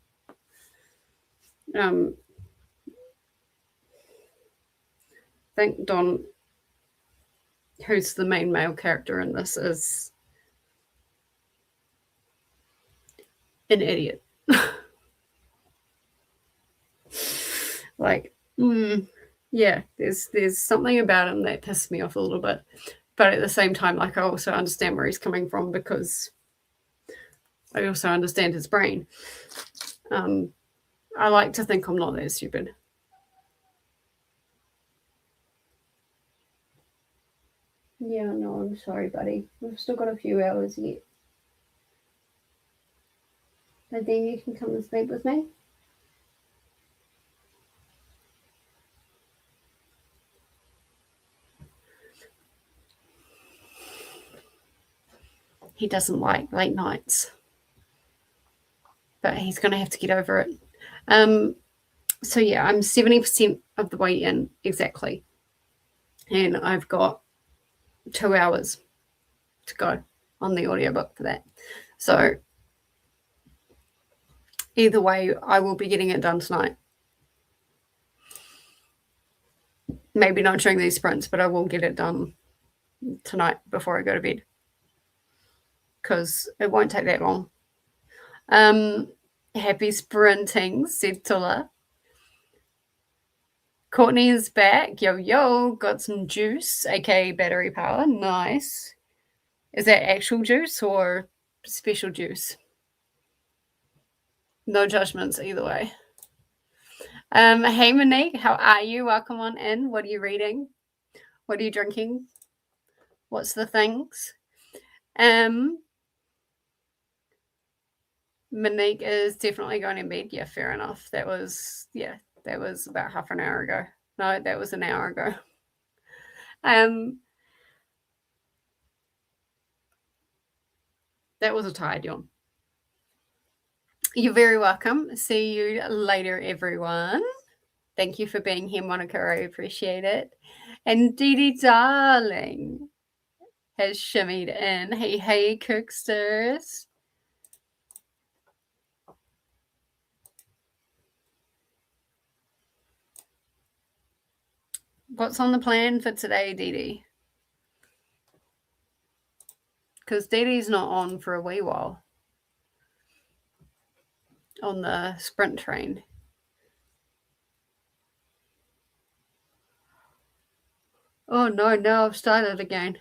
I think Don, who's the main male character in this, is an idiot. Like, yeah, there's something about him that pissed me off a little bit, but at the same time, like, I also understand where he's coming from because I also understand his brain. I like to think I'm not that stupid. Yeah, no, I'm sorry, buddy. We've still got a few hours yet. But then you can come and sleep with me. He doesn't like late nights, but he's going to have to get over it. So yeah, I'm 70% of the way in exactly, and I've got 2 hours to go on the audiobook for that. So either way, I will be getting it done tonight. Maybe not during these sprints, but I will get it done tonight before I go to bed because it won't take that long. Happy sprinting, said Tula. Courtney is back. Yo, got some juice, aka battery power. Nice. Is that actual juice or special juice? No judgments either way. Hey Monique, how are you? Welcome on in. What are you reading? What are you drinking? What's the things? Monique is definitely going in bed. Yeah, fair enough. That was about half an hour ago. No, that was an hour ago. That was a tired yawn. You're very welcome. See you later, everyone. Thank you for being here, Monica. I appreciate it. And Dee Dee, darling, has shimmied in. Hey, cooksters. What's on the plan for today, Dee Dee? Because Dee Dee's not on for a wee while on the sprint train. Oh no, now I've started again.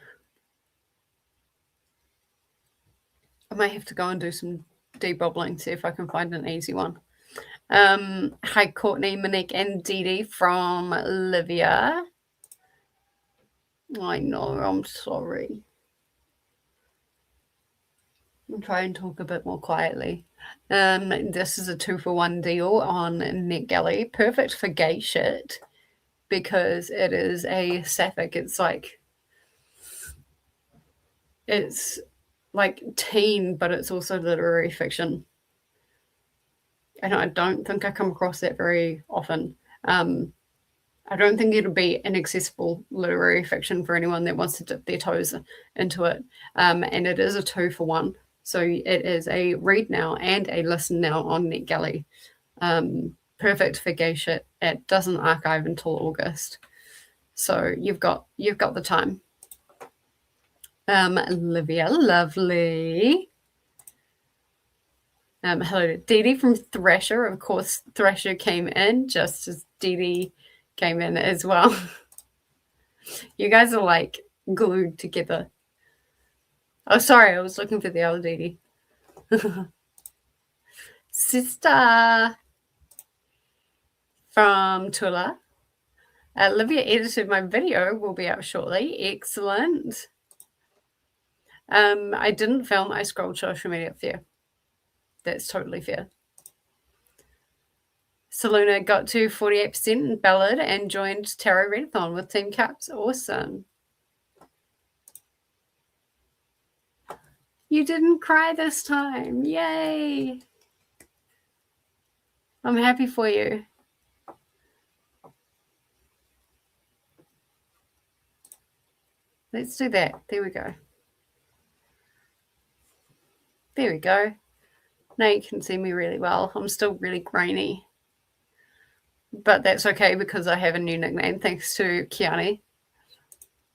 I might have to go and do some debubbling, see if I can find an easy one. Hi, Courtney, Monique, and Dee Dee from Livia. I know, I'm sorry. I'll try and talk a bit more quietly. This is a 2-for-1 deal on NetGalley. Perfect for gay shit because it is a sapphic. It's like teen, but it's also literary fiction. And I don't think I come across that very often. I don't think it'll be inaccessible literary fiction for anyone that wants to dip their toes into it. And it is a 2-for-1. So it is a read now and a listen now on NetGalley. Perfect for gay shit. It doesn't archive until August. So you've got the time. Olivia, lovely. Hello to Dee Dee from Thrasher. Of course, Thrasher came in just as Dee Dee came in as well. You guys are like glued together. Oh, sorry, I was looking for the other Dee Dee. Sister from Tula. Olivia edited my video, will be out shortly. Excellent. I didn't film, I scrolled social media. Fair. That's totally fair. Saluna got to 48% in Ballad and joined Tarot Readathon with Team Cups. Awesome. You didn't cry this time. Yay. I'm happy for you. Let's do that. There we go. There we go. Now you can see me really well. I'm still really grainy. But that's okay because I have a new nickname thanks to Kiani.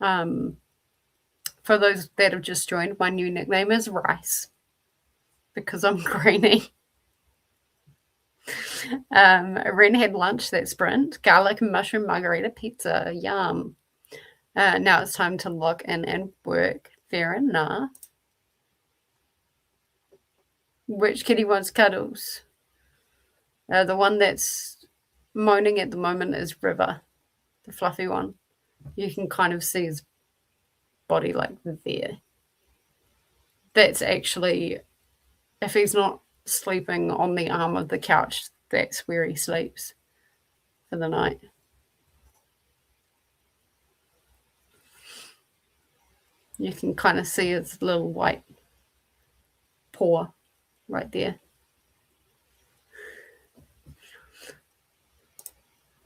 For those that have just joined, my new nickname is Rice because I'm grainy. Ren had lunch, that sprint. Garlic and mushroom margarita pizza. Yum. Now it's time to log in and work. Fair enough. Which kitty wants cuddles? The one that's moaning at the moment is River, the fluffy one. You can kind of see his body like there. That's actually, if he's not sleeping on the arm of the couch, that's where he sleeps for the night. You can kind of see his little white paw right there.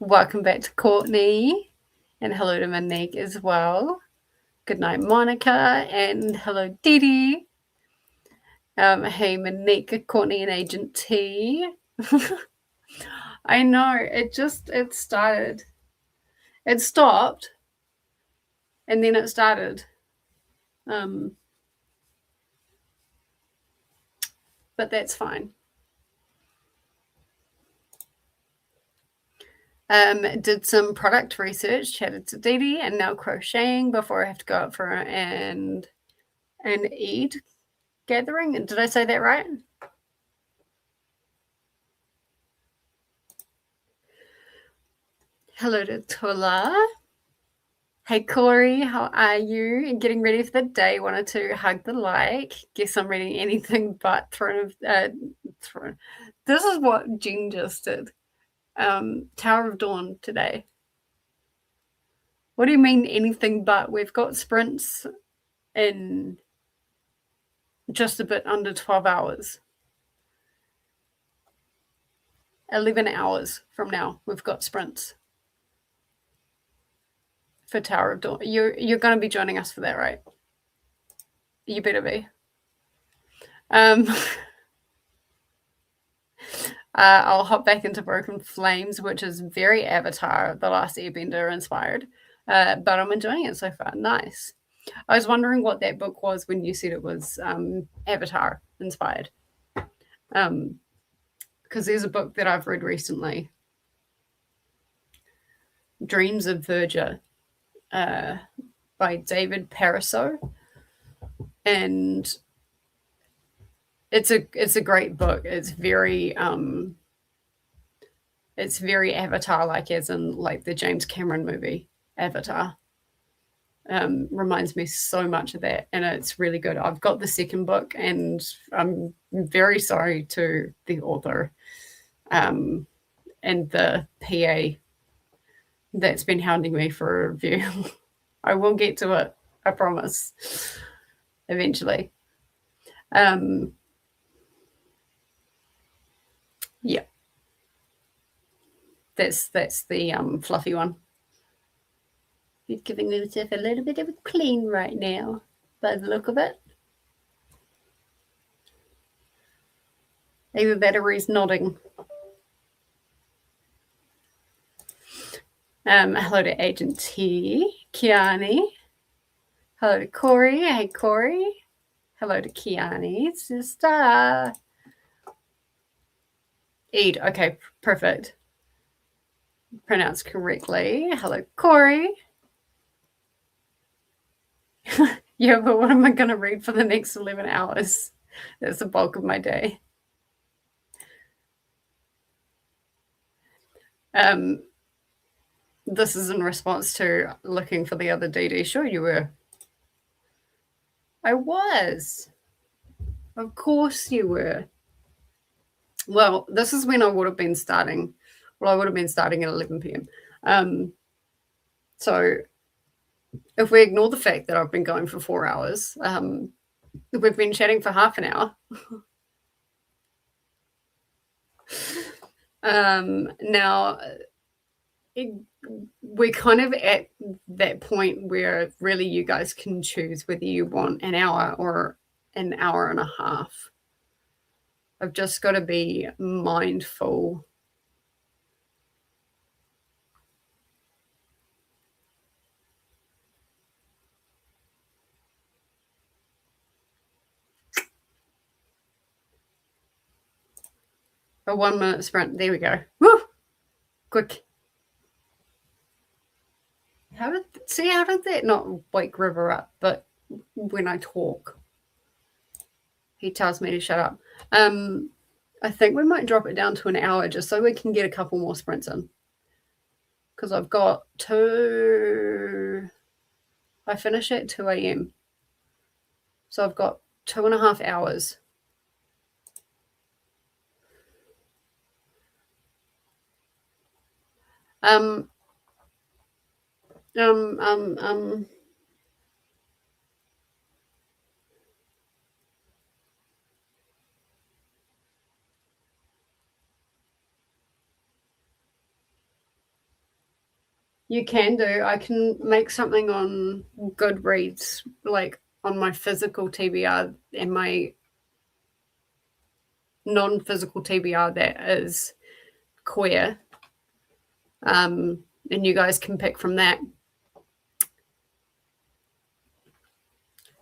Welcome back to Courtney, and hello to Monique as well. Good night, Monica, and hello, Dee Dee. Hey, Monique, Courtney, and Agent T. I know, it started. It stopped, and then it started. But that's fine. Did some product research, chatted to Dee Dee, and now crocheting before I have to go out for an Eid gathering. Did I say that right? Hello to Tula. Hey Corey, how are you? Getting ready for the day. Wanted to hug the like. Guess I'm reading anything but Throne. This is what Jen just did. Tower of Dawn today. What do you mean anything but? We've got sprints in just a bit under 12 hours. 11 hours from now, we've got sprints for Tower of Dawn. You're going to be joining us for that, right? You better be. I'll hop back into Broken Flames, which is very Avatar, The Last Airbender inspired, but I'm enjoying it so far. Nice. I was wondering what that book was when you said it was Avatar inspired. Because there's a book that I've read recently, Dreams of Verger, by David Paraso, and it's a great book. It's very Avatar-like, as in like the James Cameron movie Avatar. Reminds me so much of that, and it's really good. I've got the second book, and I'm very sorry to the author and the PA that's been hounding me for a review. I will get to it, I promise, eventually. Yeah, that's the fluffy one. He's giving himself a little bit of a clean right now, by the look of it. Either that or he's nodding. Hello to Agent T, Kiani. Hello to Corey. Hey, Corey. Hello to Kiani, sister. Eid. Okay, perfect. Pronounced correctly. Hello, Corey. Yeah, but what am I going to read for the next 11 hours? That's the bulk of my day. This is in response to looking for the other DD. Sure you were. I was. Of course you were. Well, this is when I would have been starting. Well, I would have been starting at 11 p.m. So if we ignore the fact that I've been going for 4 hours, we've been chatting for half an hour. Now, we're kind of at that point where really you guys can choose whether you want an hour or an hour and a half. I've just got to be mindful. A 1 minute sprint. There we go. Woo! Quick. How did that not wake River up? But when I talk, he tells me to shut up. I think we might drop it down to an hour just so we can get a couple more sprints in. Because I've got I finish at 2 a.m. So I've got 2.5 hours. You can do. I can make something on Goodreads, like on my physical TBR and my non-physical TBR that is queer. And you guys can pick from that.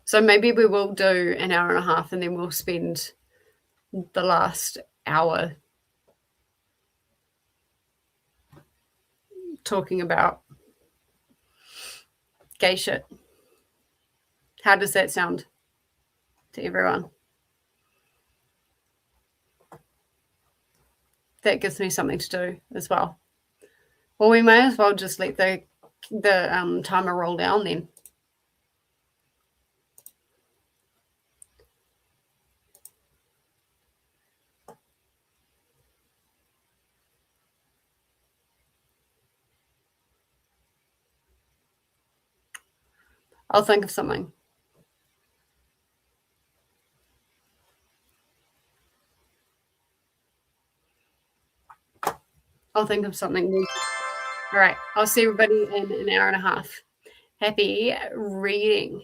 So maybe we will do an hour and a half and then we'll spend the last hour talking about gay shit. How does that sound to everyone? That gives me something to do as well. Well, we may as well just let the timer roll down then. I'll think of something. I'll think of something. All right. I'll see everybody in an hour and a half. Happy reading.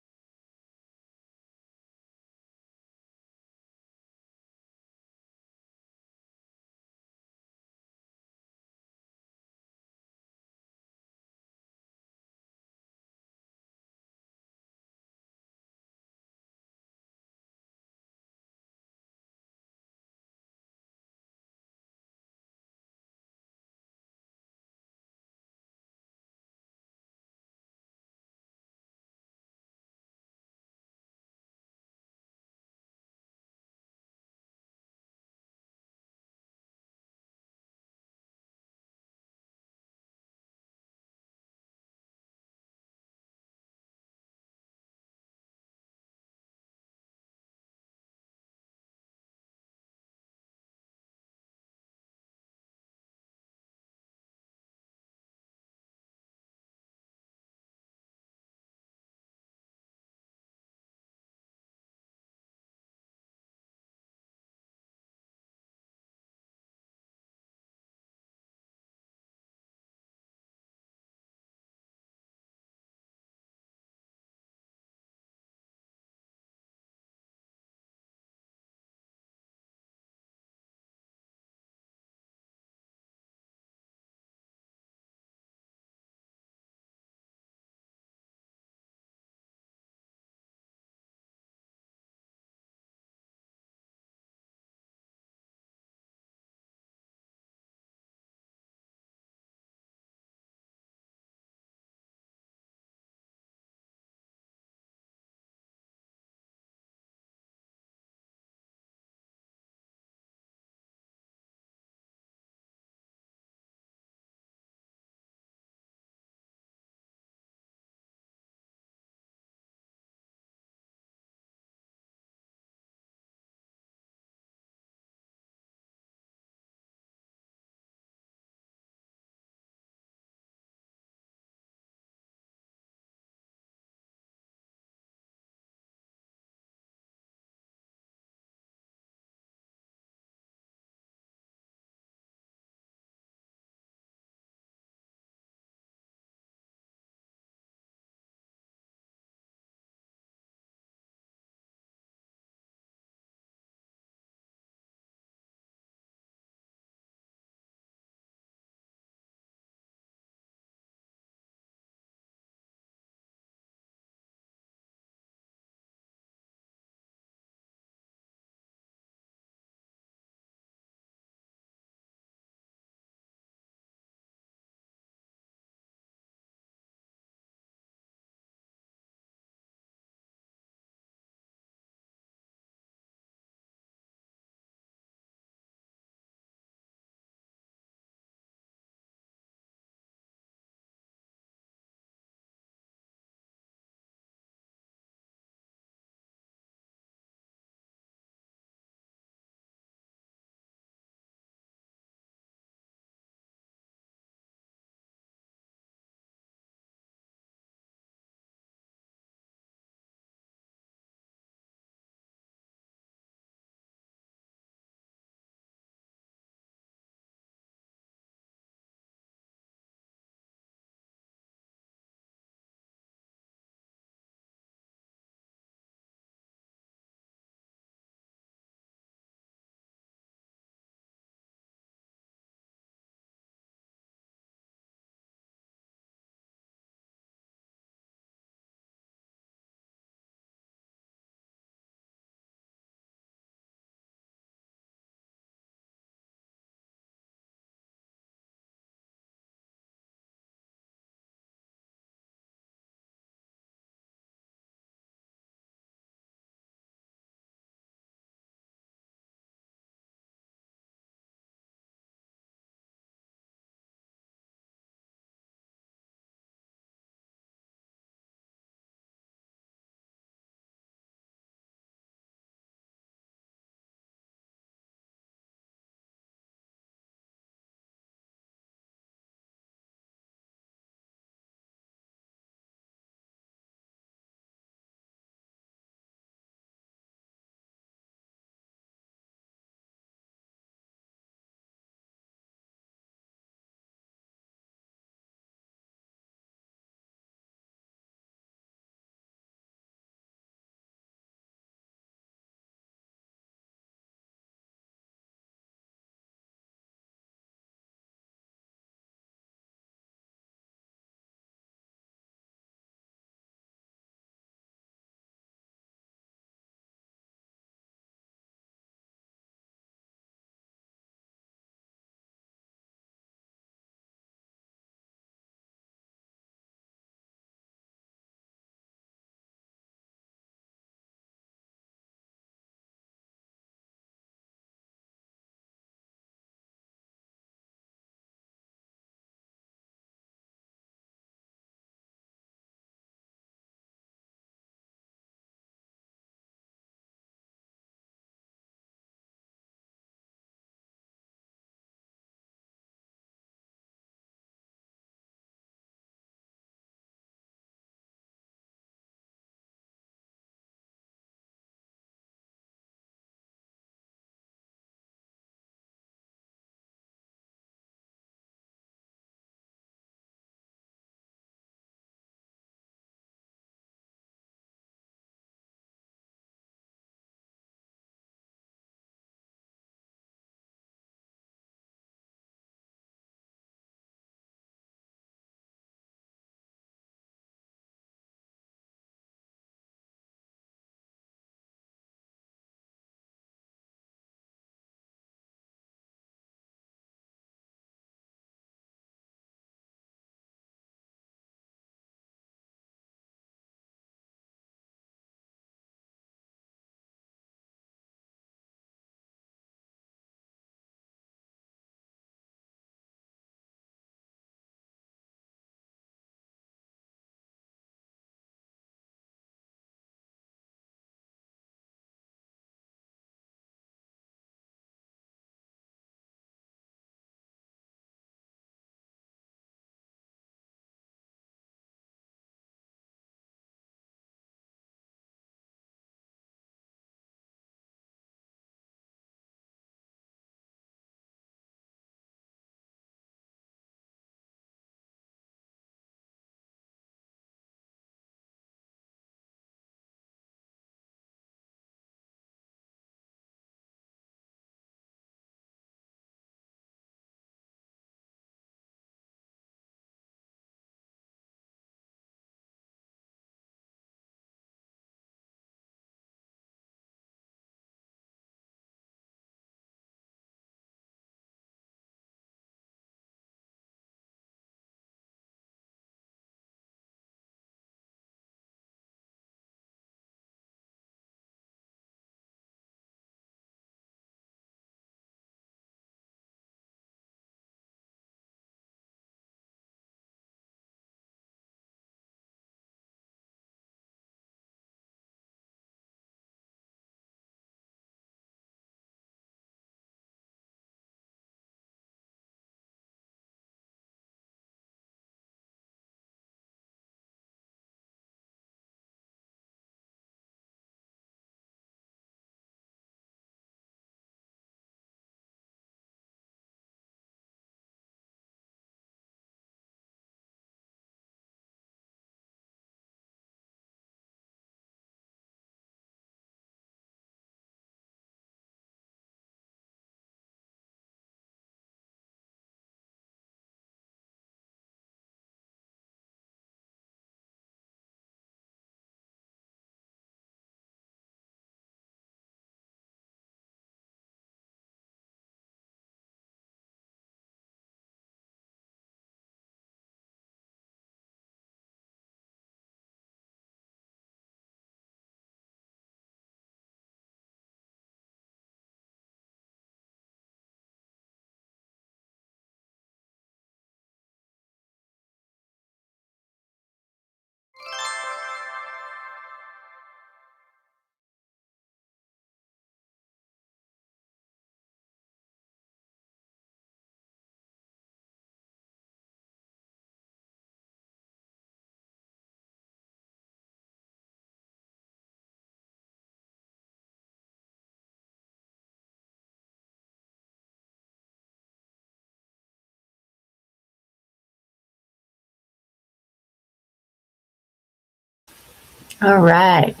All right.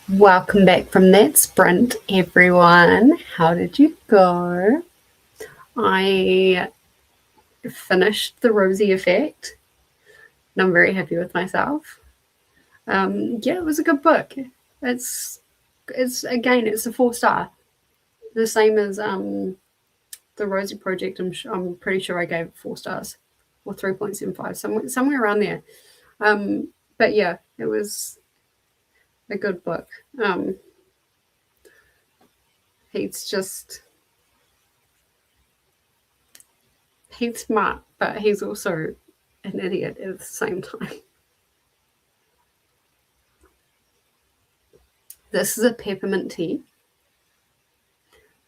Welcome back from that sprint, everyone. How did you go? I finished The Rosie Effect, and I'm very happy with myself. Yeah, it was a good book. It's a 4-star, the same as The Rosie Project. I'm pretty sure I gave it 4 stars or 3.75, somewhere around there. But yeah, it was a good book. He's smart, but he's also an idiot at the same time. This is a peppermint tea.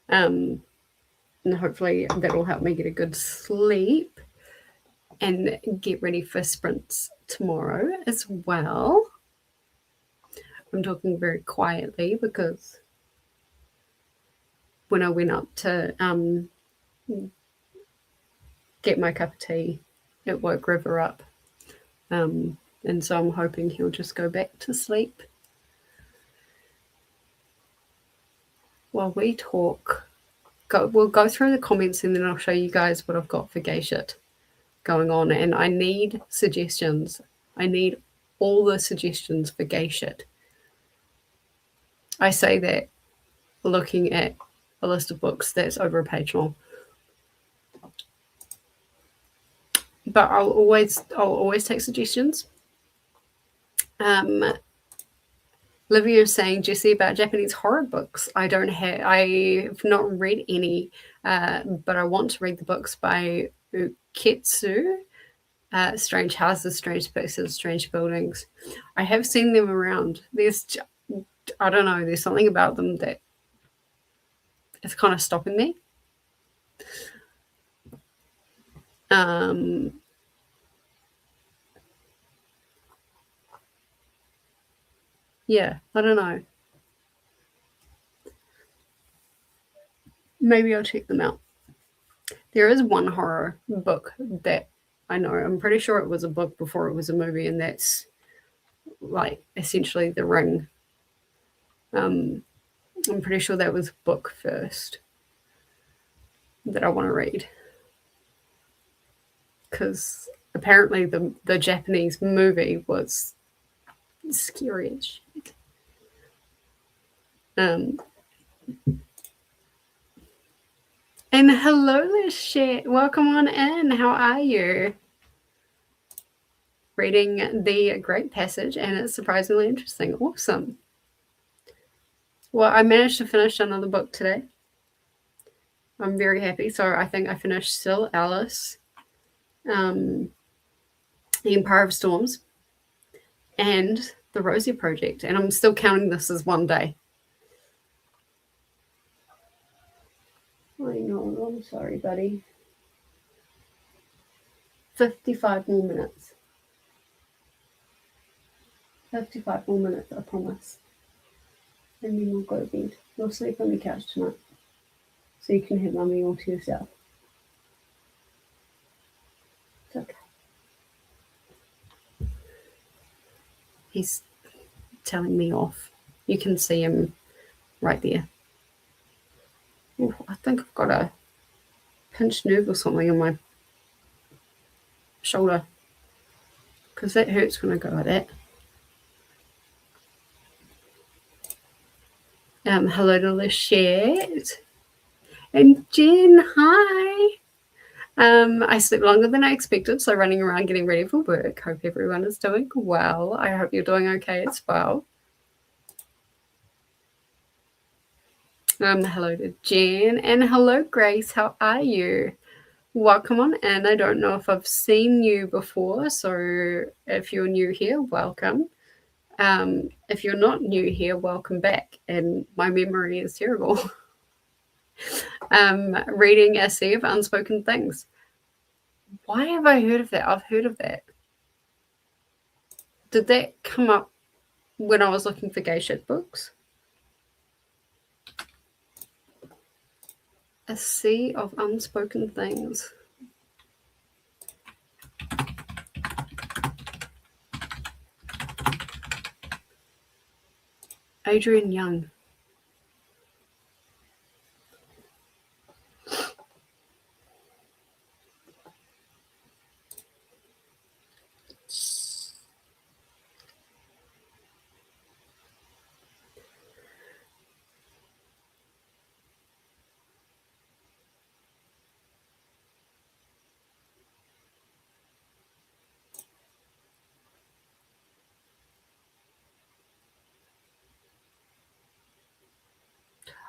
And hopefully that'll help me get a good sleep and get ready for sprints tomorrow as well. I'm talking very quietly because when I went up to get my cup of tea, it woke River up. And so I'm hoping he'll just go back to sleep while we talk. We'll go through the comments and then I'll show you guys what I've got for gay shit going on. And I need suggestions. I need all the suggestions for gay shit. I say that looking at a list of books that's over a page long. But I'll always take suggestions. Livia is saying, Jessie, about Japanese horror books. I've not read any, but I want to read the books by Uketsu, Strange Houses, Strange Places, Strange Buildings. I have seen them around. I don't know, there's something about them that is kind of stopping me. Yeah, I don't know. Maybe I'll check them out. There is one horror book that I know. I'm pretty sure it was a book before it was a movie, and that's like essentially The Ring. I'm pretty sure that was book first that I want to read, because apparently the Japanese movie was scary as shit. And hello, Lachette. Welcome on in. How are you? Reading The Great Passage, and it's surprisingly interesting. Awesome. Well, I managed to finish another book today. I'm very happy. So I think I finished Still Alice, The Empire of Storms, and The Rosie Project. And I'm still counting this as one day. I know, I'm sorry, buddy. 55 more minutes. 55 more minutes, I promise. And then we'll go to bed. You'll sleep on the couch tonight, so you can have mummy all to yourself. It's okay. He's telling me off. You can see him right there. Ooh, I think I've got a pinched nerve or something in my shoulder, because that hurts when I go like that. Hello to Lachette. And Jen, hi. I slept longer than I expected, so running around getting ready for work. Hope everyone is doing well. I hope you're doing okay as well. Hello to Jen, and hello Grace. How are you? Welcome on in. I don't know if I've seen you before, so if you're new here, welcome. If you're not new here, welcome back. And my memory is terrible. Reading A Sea of Unspoken Things. Why have I heard of that? I've heard of that. Did that come up when I was looking for gay shit books? A Sea of Unspoken Things. Adrian Young.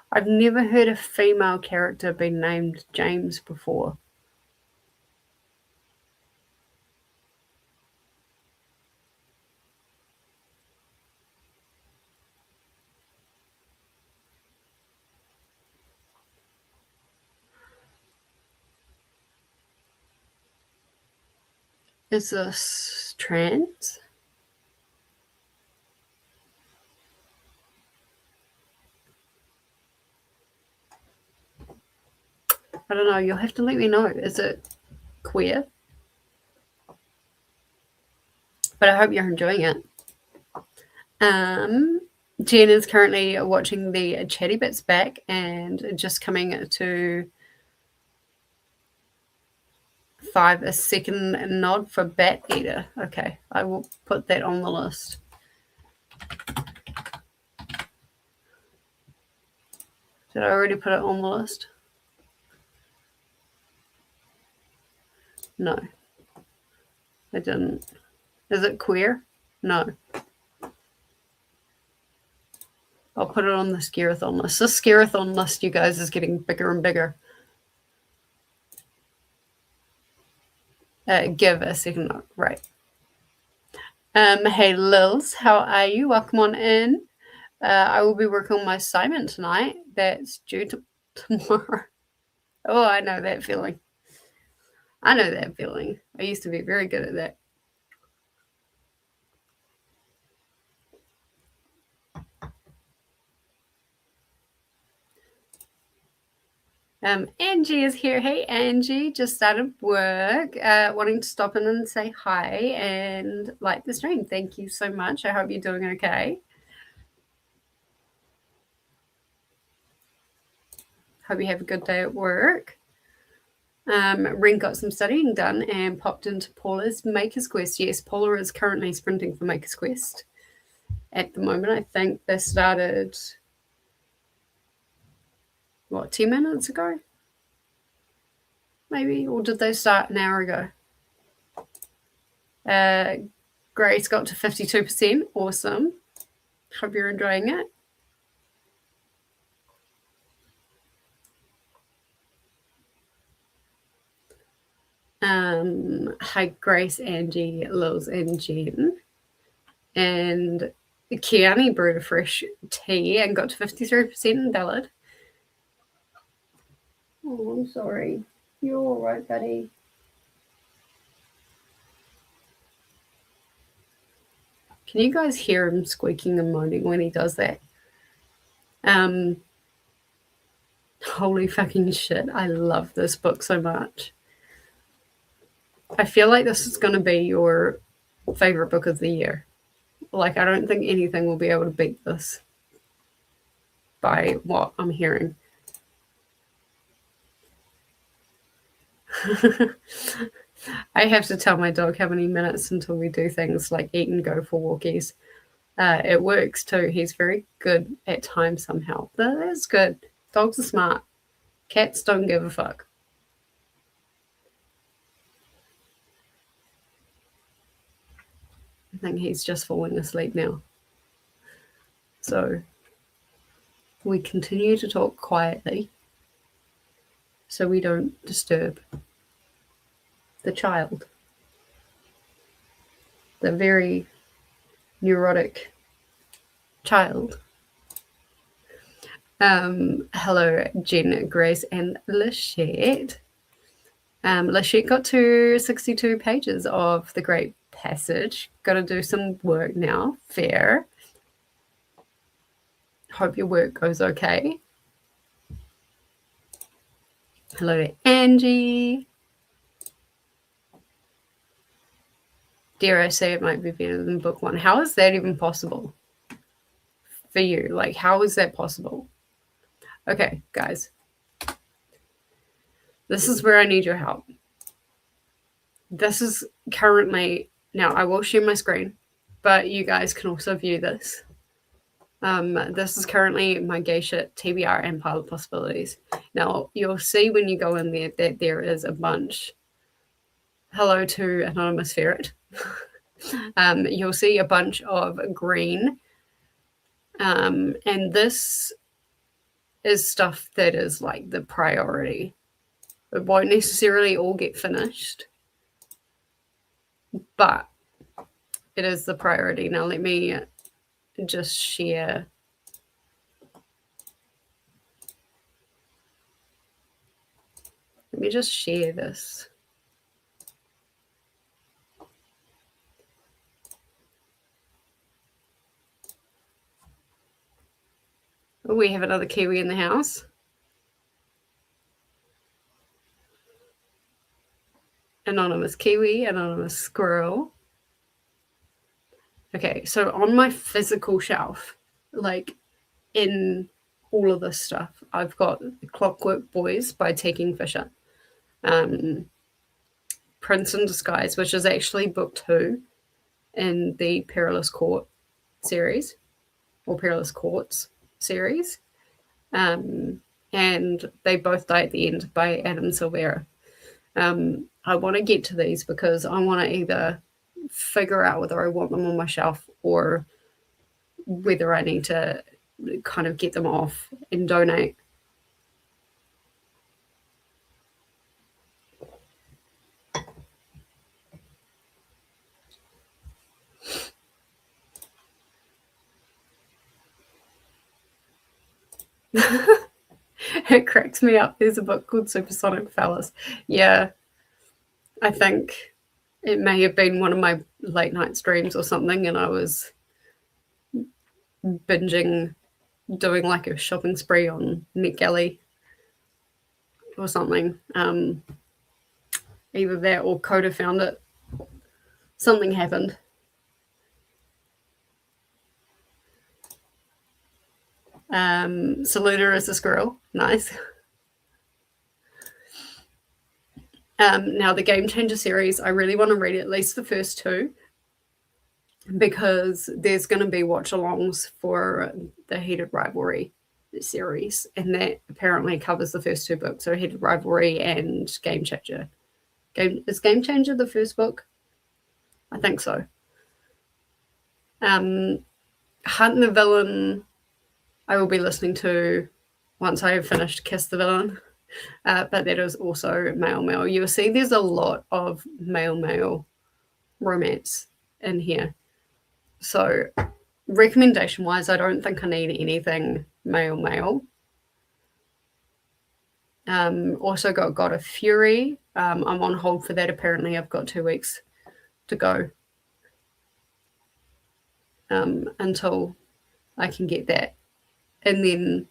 I've never heard a female character be named James before. Is this trans? I don't know. You'll have to let me know. Is it queer? But I hope you're enjoying it. Jen is currently watching the Chatty Bits back and just coming to 5 second nod for Bat Eater. Okay, I will put that on the list. Did I already put it on the list? No, I didn't. Is it queer? No. I'll put it on the Scareathon list. This Scareathon list, you guys, is getting bigger and bigger. Give a second note. Right. Hey, Lils, how are you? Welcome on in. I will be working on my assignment tonight. That's due to tomorrow. Oh, I know that feeling. I know that feeling. I used to be very good at that. Angie is here. Hey, Angie, just started work. Wanting to stop in and say hi and like the stream. Thank you so much. I hope you're doing okay. Hope you have a good day at work. Ren got some studying done and popped into Paula's Maker's Quest. Yes, Paula is currently sprinting for Maker's Quest at the moment. I think they started, 10 minutes ago? Maybe? Or did they start an hour ago? Grace got to 52%. Awesome. Hope you're enjoying it. Hi, Grace, Angie, Lils, and Jen. And Kiani brewed a fresh tea and got to 53% valid. Oh, I'm sorry. You're all right, buddy. Can you guys hear him squeaking and moaning when he does that? Holy fucking shit. I love this book so much. I feel like this is going to be your favorite book of the year. Like, I don't think anything will be able to beat this by what I'm hearing. I have to tell my dog how many minutes until we do things like eat and go for walkies. It works too. He's very good at time somehow. That is good. Dogs are smart. Cats don't give a fuck. I think he's just falling asleep now. So we continue to talk quietly so we don't disturb the child. The very neurotic child. Hello, Jen, Grace, and Lachette. Lachette got to 62 pages of The Great Passage. Got to do some work now. Fair. Hope your work goes okay. Hello to Angie. Dare I say it might be better than book one. How is that even possible? for you? Like, how is that possible? Okay, guys. This is where I need your help. This is currently, now I will share my screen, but you guys can also view this. This is currently my gay shit TBR and pile of possibilities. Now, you'll see when you go in there that there is a bunch. Hello to Anonymous Ferret. You'll see a bunch of green. And this is stuff that is like the priority. It won't necessarily all get finished, but it is the priority. Now, let me just share. Let me just share this. Oh, we have another Kiwi in the house. Anonymous Kiwi, anonymous squirrel. Okay, so on my physical shelf, like in all of this stuff, I've got The Clockwork Boys by T. Kingfisher, Prince in Disguise, which is actually book 2 in the Perilous Court series, or Perilous Courts series. And They Both Die at the End by Adam Silvera. I want to get to these because I want to either figure out whether I want them on my shelf or whether I need to kind of get them off and donate. It cracks me up. There's a book called Supersonic Fellas. Yeah, I think it may have been one of my late night streams or something, and I was binging, doing like a shopping spree on NetGalley or something. Either that or Koda found it. Something happened. Saluda is a squirrel. Nice. Now, the Game Changer series, I really want to read at least the first 2 because there's going to be watch-alongs for the Heated Rivalry series, and that apparently covers the first 2 books, so Heated Rivalry and Game Changer. Is Game Changer the first book? I think so. Hunt the Villain, I will be listening to once I have finished Kiss the Villain. But that is also male. You'll see there's a lot of male romance in here. So recommendation-wise, I don't think I need anything male. Also got God of Fury. I'm on hold for that. Apparently I've got 2 weeks to go until I can get that. And then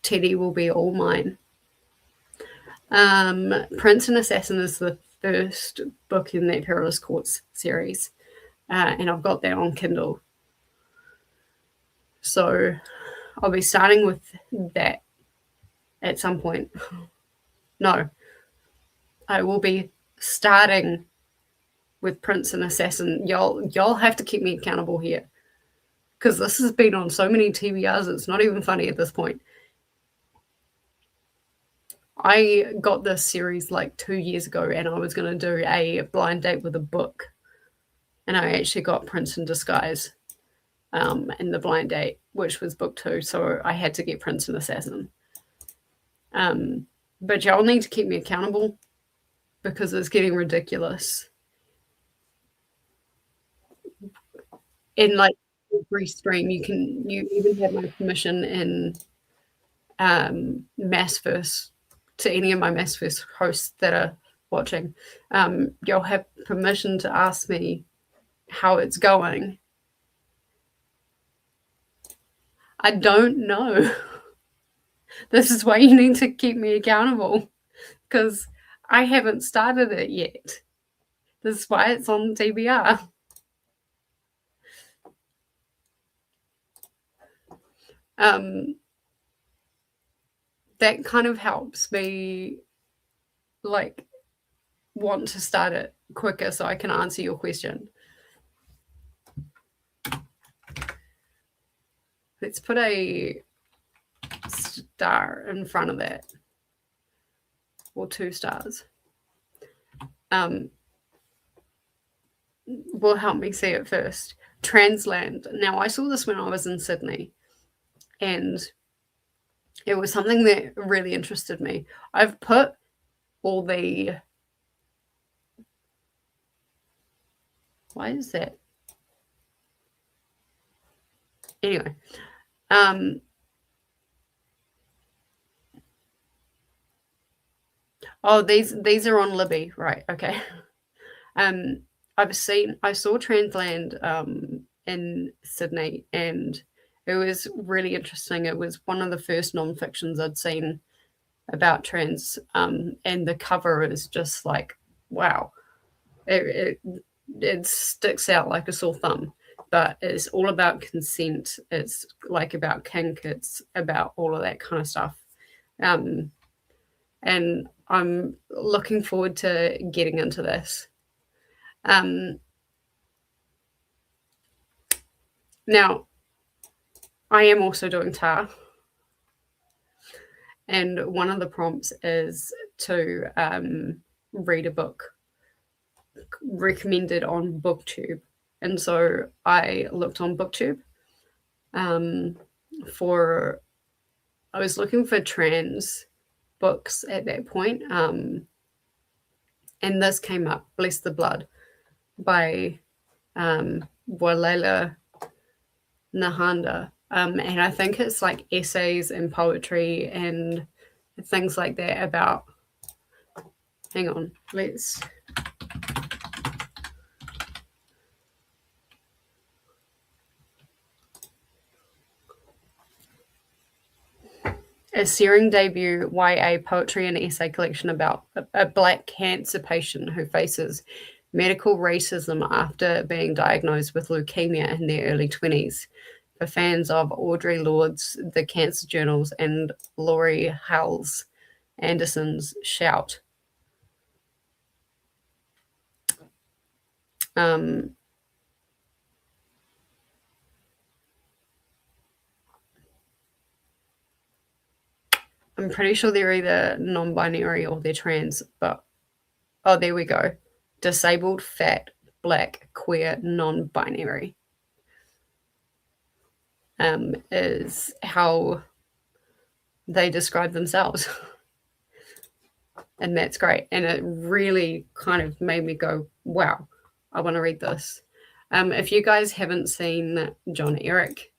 Teddy will be all mine. Prince and Assassin is the first book in that Perilous Courts series, and I've got that on Kindle. So I'll be starting with that at some point. No, I will be starting with Prince and Assassin. Y'all have to keep me accountable here because this has been on so many TBRs, it's not even funny at this point. I got this series like 2 years ago, and I was going to do a blind date with a book, and I actually got Prince in Disguise in the blind date, which was book 2, so I had to get Prince and Assassin. But y'all need to keep me accountable because it's getting ridiculous. In like every stream, you even have my permission in Massverse. To any of my Massverse hosts that are watching, you'll have permission to ask me how it's going. I don't know. This is why you need to keep me accountable because I haven't started it yet. This is why it's on TBR. that kind of helps me like want to start it quicker so I can answer your question. Let's put a star in front of that, or 2 stars. Will help me see it first. Transland. Now, I saw this when I was in Sydney, and it was something that really interested me. I've put all the... Why is that? Anyway. Oh, these are on Libby, right? Okay. I saw Transland in Sydney, and it was really interesting. It was one of the first non-fictions I'd seen about trans, and the cover is just like, wow. It sticks out like a sore thumb, but it's all about consent. It's like about kink. It's about all of that kind of stuff. And I'm looking forward to getting into this. Now, I am also doing TAR, and one of the prompts is to read a book recommended on BookTube. And so I looked on BookTube I was looking for trans books at that point. And this came up, Bless the Blood, by Walela Nahanda. And I think it's like essays and poetry and things like that about... Hang on, let's... A searing debut YA poetry and essay collection about a Black cancer patient who faces medical racism after being diagnosed with leukemia in their early 20s. For fans of Audre Lorde's The Cancer Journals and Laurie Howells Anderson's Shout. I'm pretty sure they're either non-binary or they're trans, but... Oh, there we go. Disabled, fat, Black, queer, non-binary is how they describe themselves. And that's great. And it really kind of made me go, wow, I want to read this. If you guys haven't seen John Eric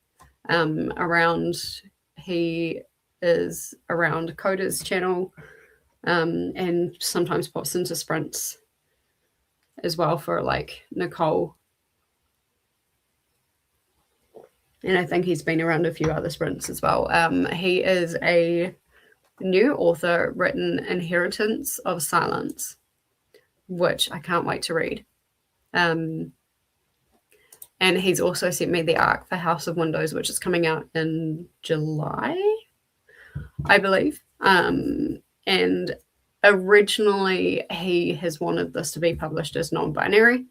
around, he is around Koda's channel and sometimes pops into sprints as well for like Nicole. And I think he's been around a few other sprints as well. He is a new author, written Inheritance of Silence, which I can't wait to read. And he's also sent me the arc for House of Windows, which is coming out in July, I believe. And originally he has wanted this to be published as non-binary.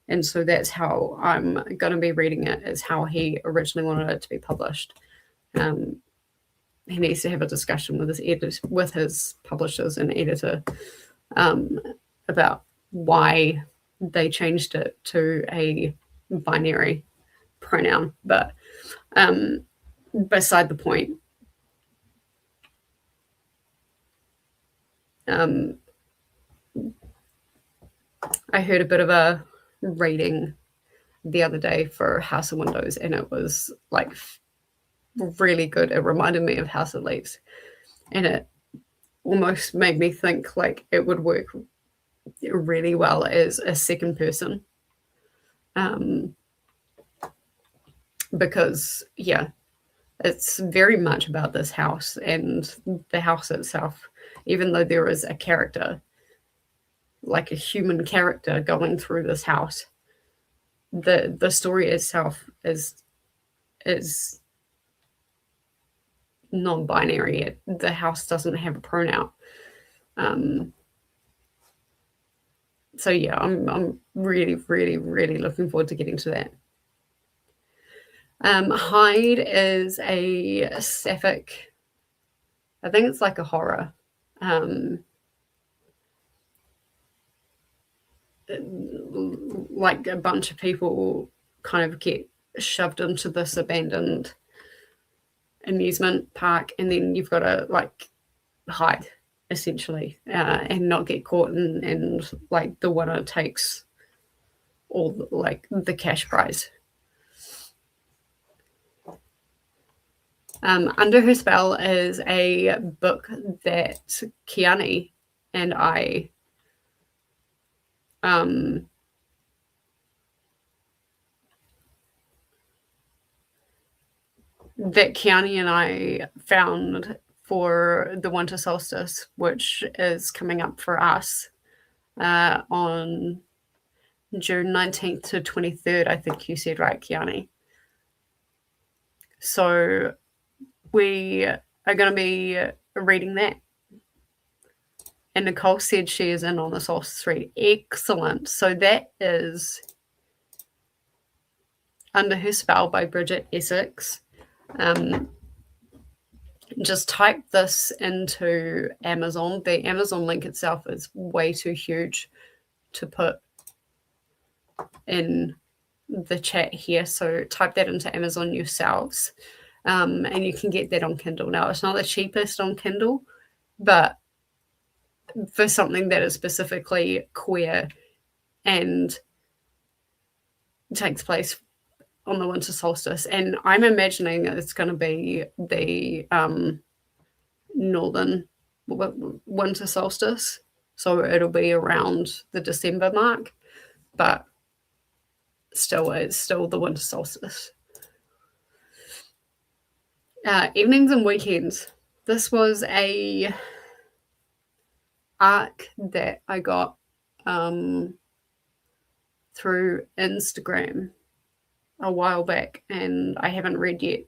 And so that's how I'm going to be reading it, is how he originally wanted it to be published. He needs to have a discussion with his publishers and editor about why they changed it to a binary pronoun. But beside the point. I heard a bit of a reading the other day for House of Windows, and it was like really good. It reminded me of House of Leaves, and it almost made me think like it would work really well as a second person, because it's very much about this house and the house itself. Even though there is a character, like a human character going through this house, the story itself is non-binary. The house doesn't have a pronoun. So yeah, I'm really, really, really looking forward to getting to that. Hyde is a sapphic, I think it's like a horror. Like a bunch of people kind of get shoved into this abandoned amusement park, and then you've got to like hide essentially, and not get caught, and like the winner takes all like the cash prize. Under Her Spell is a book that Kiani and I found for the winter solstice, which is coming up for us on June 19th to 23rd, I think you said, right, Kiani? So we are going to be reading that. And Nicole said she is in on the solstice read. Excellent. So that is Under Her Spell by Bridget Essex. Just type this into Amazon. The Amazon link itself is way too huge to put in the chat here. So type that into Amazon yourselves. And you can get that on Kindle. Now, it's not the cheapest on Kindle, but for something that is specifically queer and takes place on the winter solstice, and I'm imagining it's going to be the northern winter solstice, so it'll be around the December mark, but still, it's still the winter solstice. Evenings and Weekends. This was a arc that I got through Instagram a while back, and I haven't read yet.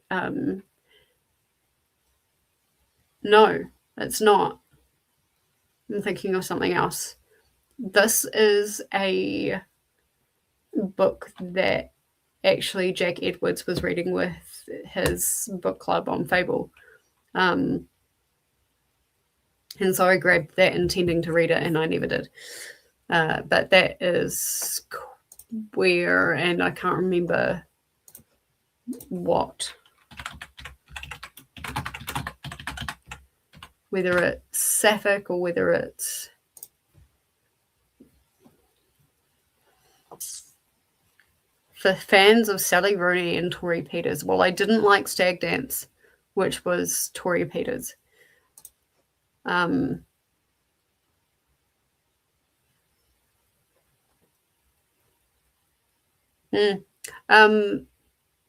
No, it's not. I'm thinking of something else. This is a book that actually Jack Edwards was reading with his book club on Fable. And so I grabbed that intending to read it, and I never did. But that is queer, and I can't remember what. Whether it's sapphic or whether it's for fans of Sally Rooney and Tori Peters. Well, I didn't like Stag Dance, which was Tori Peters.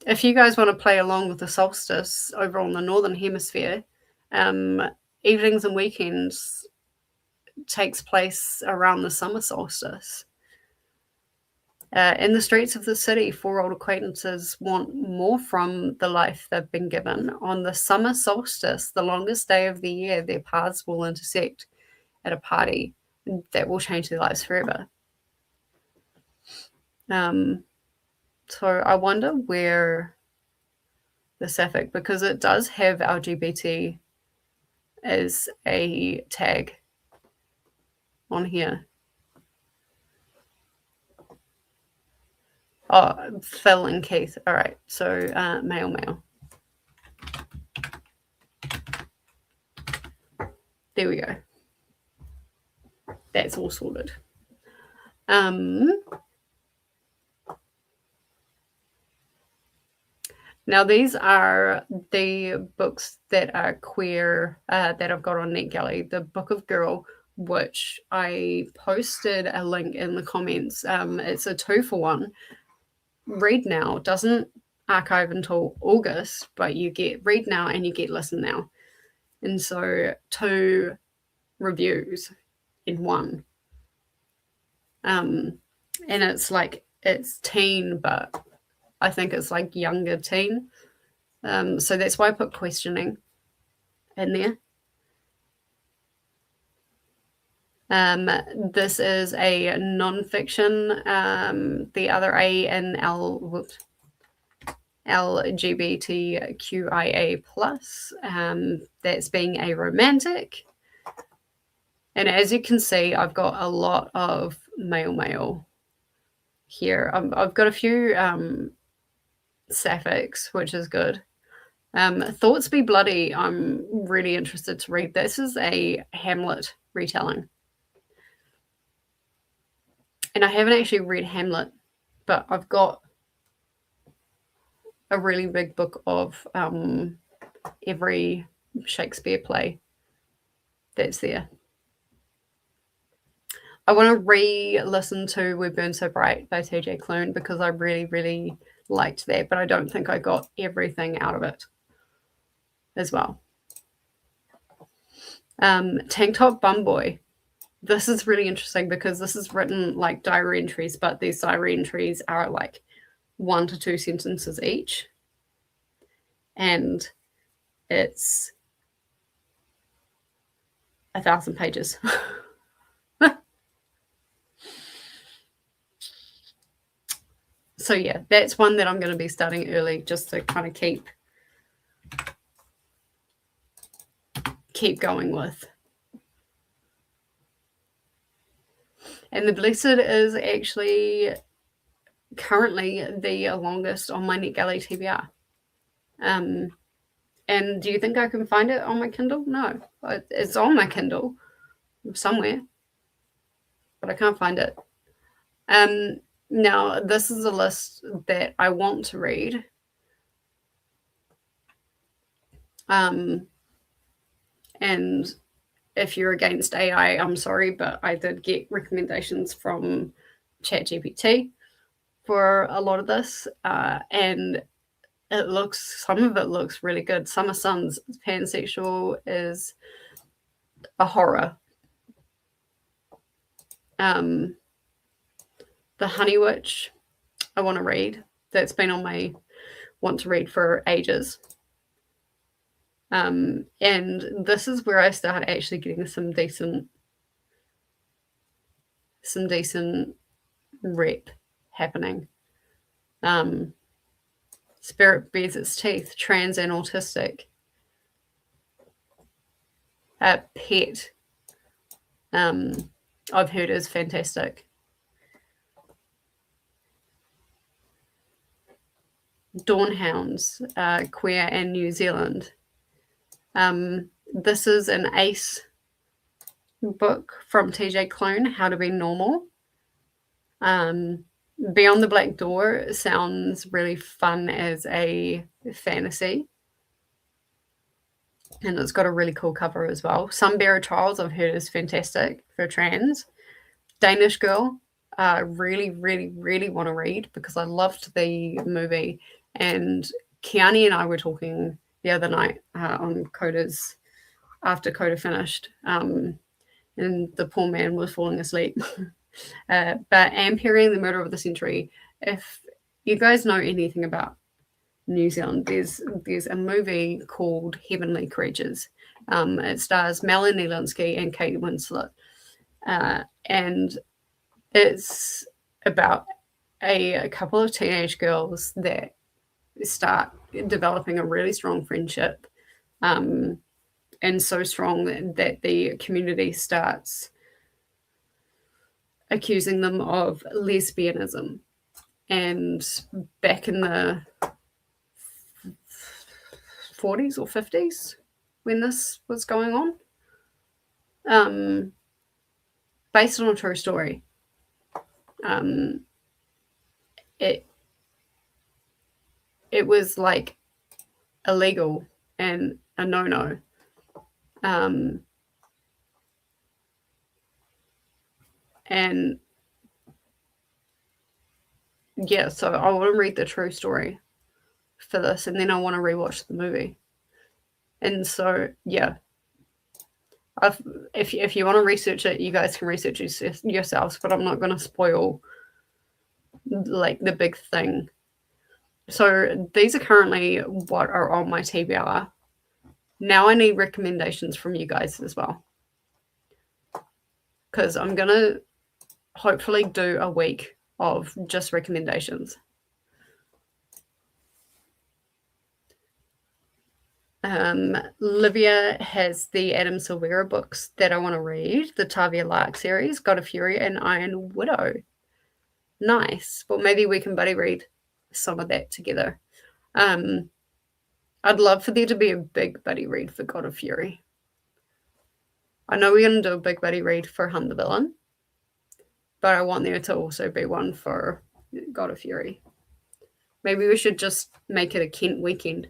If you guys want to play along with the solstice over on the Northern Hemisphere, Evenings and Weekends takes place around the summer solstice. In the streets of the city, four old acquaintances want more from the life they've been given. On the summer solstice, the longest day of the year, their paths will intersect at a party that will change their lives forever. So I wonder where the sapphic, because it does have LGBT as a tag on here. Oh, Phil and Keith. All right. So male. There we go. That's all sorted. Now, these are the books that are queer that I've got on NetGalley. The Book of Girl, which I posted a link in the comments. It's a 2-for-1. Read now. Doesn't archive until August, but you get read now and you get listen now. And so 2 reviews in one. And it's like, it's teen, but I think it's like younger teen. So that's why I put questioning. in there. This is a non-fiction, the other A in LGBTQIA+, that's being a romantic. And as you can see, I've got a lot of male here. I've got a few sapphics, which is good. Thoughts Be Bloody, I'm really interested to read. This is a Hamlet retelling. And I haven't actually read Hamlet, but I've got a really big book of every Shakespeare play that's there. I want to re-listen to We Burn So Bright by TJ Klune because I really, really liked that, but I don't think I got everything out of it as well. Tank Top Bum Boy. This is really interesting because this is written like diary entries, but these diary entries are like 1 to 2 sentences each. And it's 1,000 pages. So yeah, that's one that I'm going to be starting early just to kind of keep going with. And The Blessed is actually currently the longest on my NetGalley TBR. And do you think I can find it on my Kindle? No, it's on my Kindle somewhere, but I can't find it. Now, this is a list that I want to read. And if you're against AI, I'm sorry, but I did get recommendations from ChatGPT for a lot of this. And some of it looks really good. Summer Sun's pansexual is a horror. The Honey Witch, I want to read. That's been on my want to read for ages. And this is where I start actually getting some decent rep happening. Spirit Bears Its Teeth, Trans and Autistic. Pet, I've heard is fantastic. Dawnhounds, Queer and New Zealand. This is an ACE book from TJ Klune, How to Be Normal. Beyond the Black Door sounds really fun as a fantasy. And it's got a really cool cover as well. Sunbearer Trials, I've heard is fantastic for trans. Danish Girl, really, really, really want to read because I loved the movie. And Kiani and I were talking the other night on Koda's, after Koda finished, and the poor man was falling asleep. But Ampering, the Murder of the Century, if you guys know anything about New Zealand, there's a movie called Heavenly Creatures. It stars Melanie Linsky and Kate Winslet. And it's about a couple of teenage girls that start developing a really strong friendship, and so strong that the community starts accusing them of lesbianism. And back in the 40s or 50s when this was going on, based on a true story. It was like illegal and a no-no. And yeah, so I want to read the true story for this, and then I want to rewatch the movie. And so yeah, if you want to research it, you guys can research it yourselves, but I'm not going to spoil like the big thing. So these are currently what are on my TBR. Now I need recommendations from you guys as well, because I'm going to hopefully do a week of just recommendations. Livia has the Adam Silvera books that I want to read, the Tavia Lark series, God of Fury, and Iron Widow. Nice. Well, maybe we can buddy read some of that together. I'd love for there to be a big buddy read for God of Fury. I know we're going to do a big buddy read for Hunt the Villain, but I want there to also be one for God of Fury. Maybe we should just make it a Kent weekend.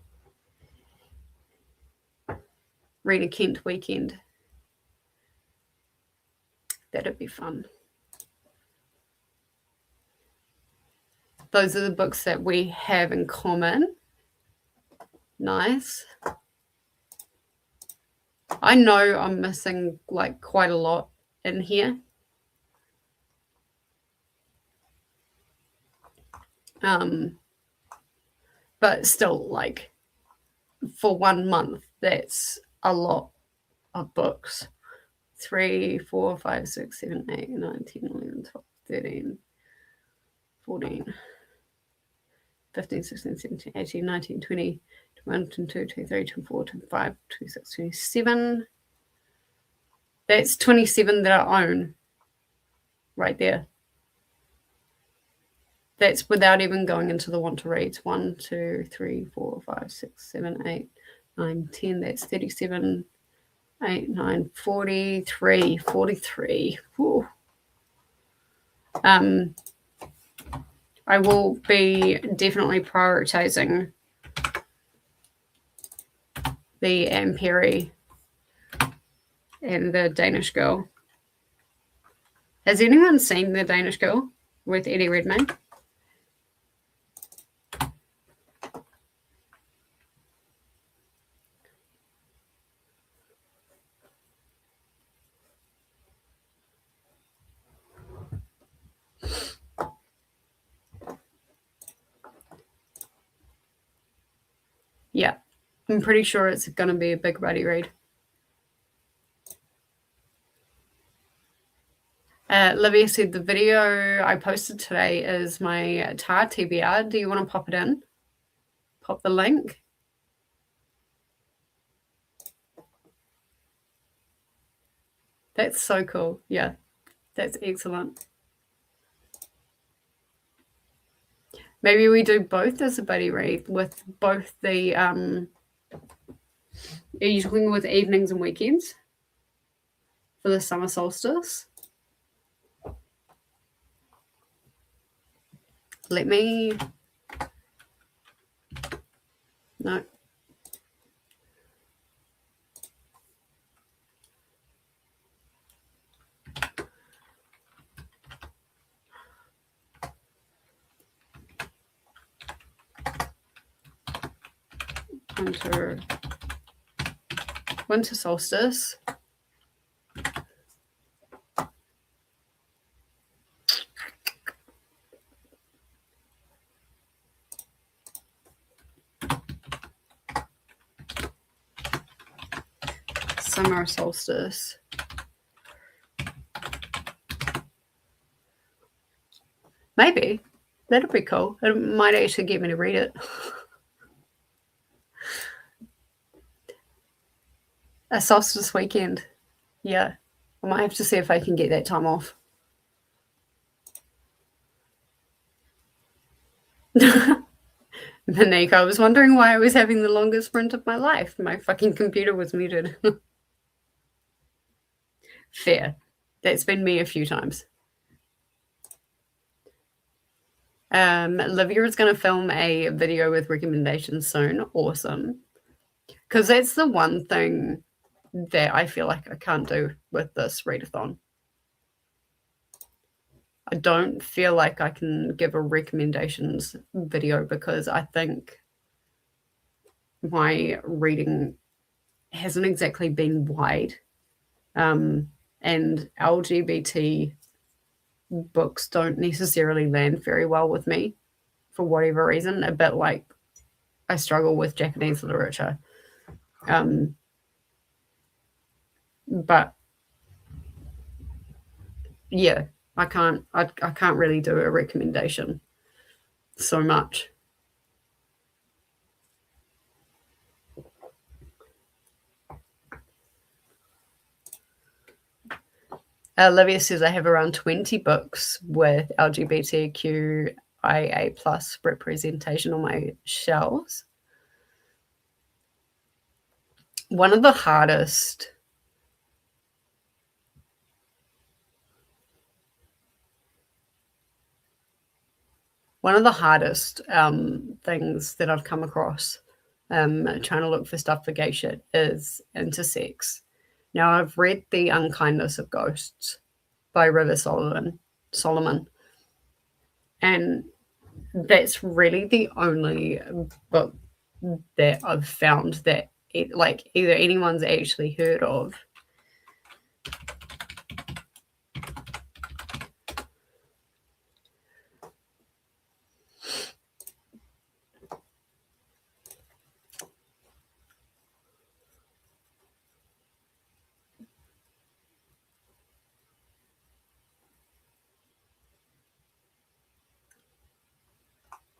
Read a Kent weekend. That'd be fun. Those are the books that we have in common. Nice. I know I'm missing like quite a lot in here. But still, like, for 1 month, that's a lot of books. 3, 4, 5, 6, 7, 8, 9, 10, 11, 12, 13, 14, 15, 16, 17, 18, 19, 20, 21, 22, 23, 24, 25, 26, 27. That's 27 that I own right there. That's without even going into the want to reads. 1, 2, 3, 4, 5, 6, 7, 8, 9, 10. That's 37, 8, 9, 43, 43. Whew. I will be definitely prioritizing the Ampere and the Danish Girl. Has anyone seen the Danish Girl with Eddie Redmayne? Yeah, I'm pretty sure it's going to be a big buddy read. Livia said the video I posted today is my TAR TBR. Do you want to pop it in? Pop the link. That's so cool. Yeah, that's excellent. Maybe we do both as a buddy read with both the, are you talking with evenings and weekends for the summer solstice? Let me, no. Winter solstice. Summer solstice. Maybe. That'd be cool. It might actually get me to read it. A solstice weekend. Yeah. I might have to see if I can get that time off. Monique, I was wondering why I was having the longest sprint of my life. My fucking computer was muted. Fair. That's been me a few times. Livia is going to film a video with recommendations soon. Awesome. Because that's the one thing that I feel like I can't do with this readathon. I don't feel like I can give a recommendations video because I think my reading hasn't exactly been wide. And LGBT books don't necessarily land very well with me for whatever reason. A bit like I struggle with Japanese literature. But yeah, I can't really do a recommendation so much. Olivia says I have around 20 books with LGBTQIA plus representation on my shelves. One of the hardest things that I've come across trying to look for stuff for gay shit is intersex. Now, I've read The Unkindness of Ghosts by River Solomon, and that's really the only book that I've found that either anyone's actually heard of.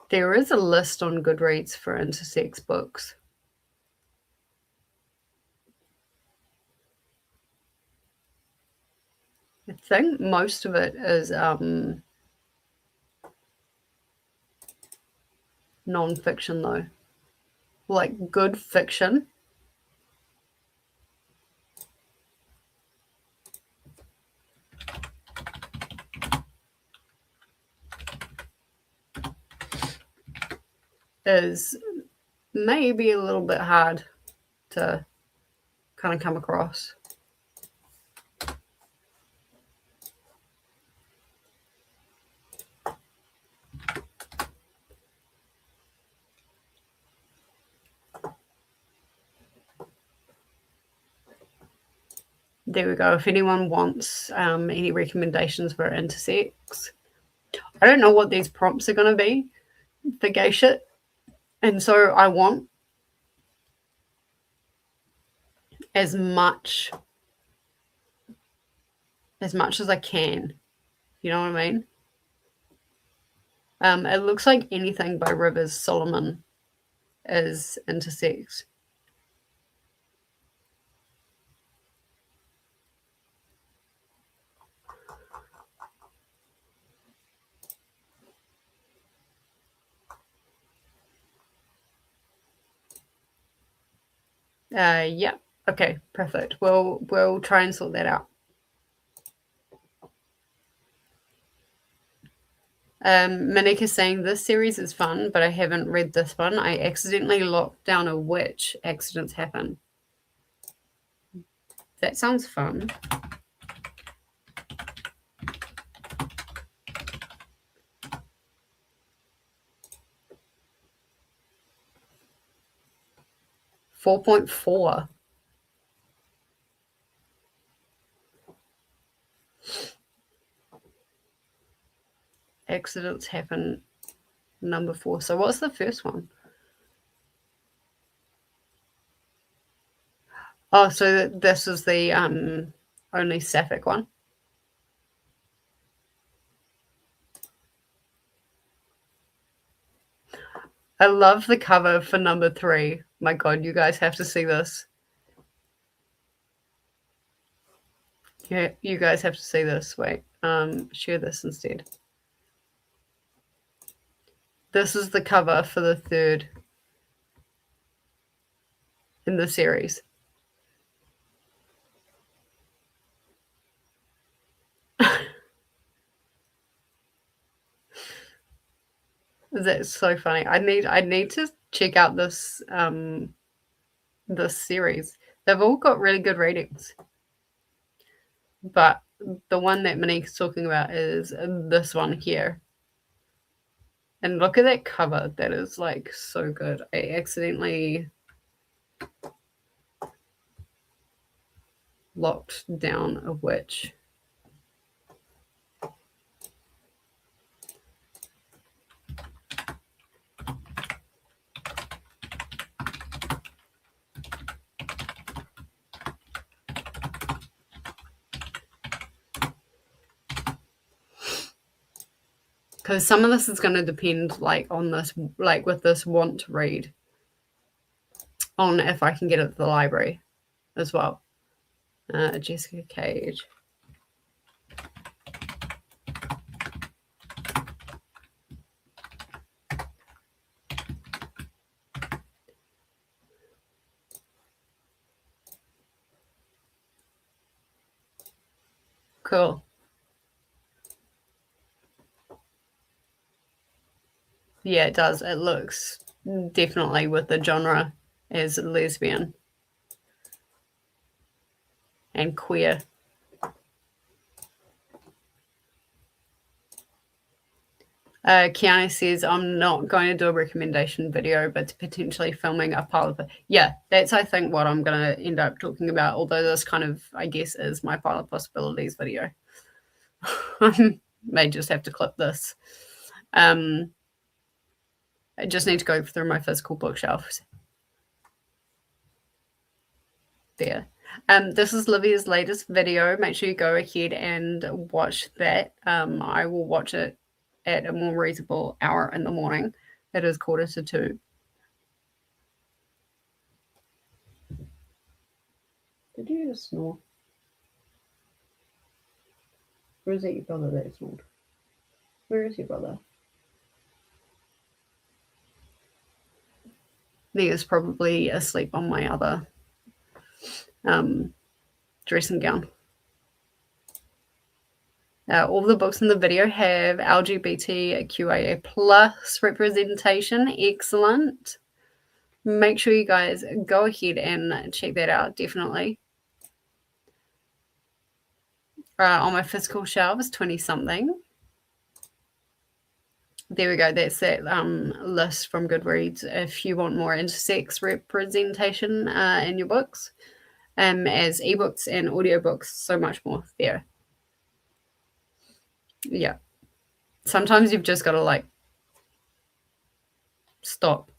There is a list on Goodreads for intersex books. I think most of it is non-fiction, though. Like good fiction. Is maybe a little bit hard to kind of come across. There we go. If anyone wants any recommendations for intersex, I don't know what these prompts are going to be for gay shit, and so I want as much as I can. You know what I mean? It looks like anything by Rivers Solomon is intersex. Yeah. Okay, perfect. We'll try and sort that out. Monique is saying this series is fun, but I haven't read this one. I accidentally locked down a witch. Accidents happen. That sounds fun. .4. Accidents happen. Number 4. So what's the first one? Oh, so this is the only sapphic one. I love the cover for number 3. My God, you guys have to see this. Yeah, you guys have to see this. Wait, share this instead. This is the cover for the 3rd in the series. That's so funny. I need to check out this this series. They've all got really good ratings, but the one that Monique's talking about is this one here. And look at that cover. That is like so good. I accidentally locked down a witch. because some of this is going to depend like on this, like with this want to read, on if I can get it at the library as well. Jessica Cage. Cool. Yeah, it does. It looks definitely with the genre as lesbian and queer. Kiana says, I'm not going to do a recommendation video, but potentially filming a pilot. Yeah, that's, I think, what I'm going to end up talking about, although this kind of, I guess, is my pilot possibilities video. I may just have to clip this. I just need to go through my physical bookshelves. There. This is Livia's latest video. Make sure you go ahead and watch that. I will watch it at a more reasonable hour in the morning. It is 1:45. Did you just snore? Or is that your brother that snored? Where is your brother? He is probably asleep on my other dressing gown. All the books in the video have LGBTQIA plus representation. Excellent. Make sure you guys go ahead and check that out, definitely. On my physical shelves, 20-something. There we go. That's that list from Goodreads if you want more intersex representation in your books, as ebooks and audiobooks, so much more there. Yeah. Sometimes you've just got to like stop.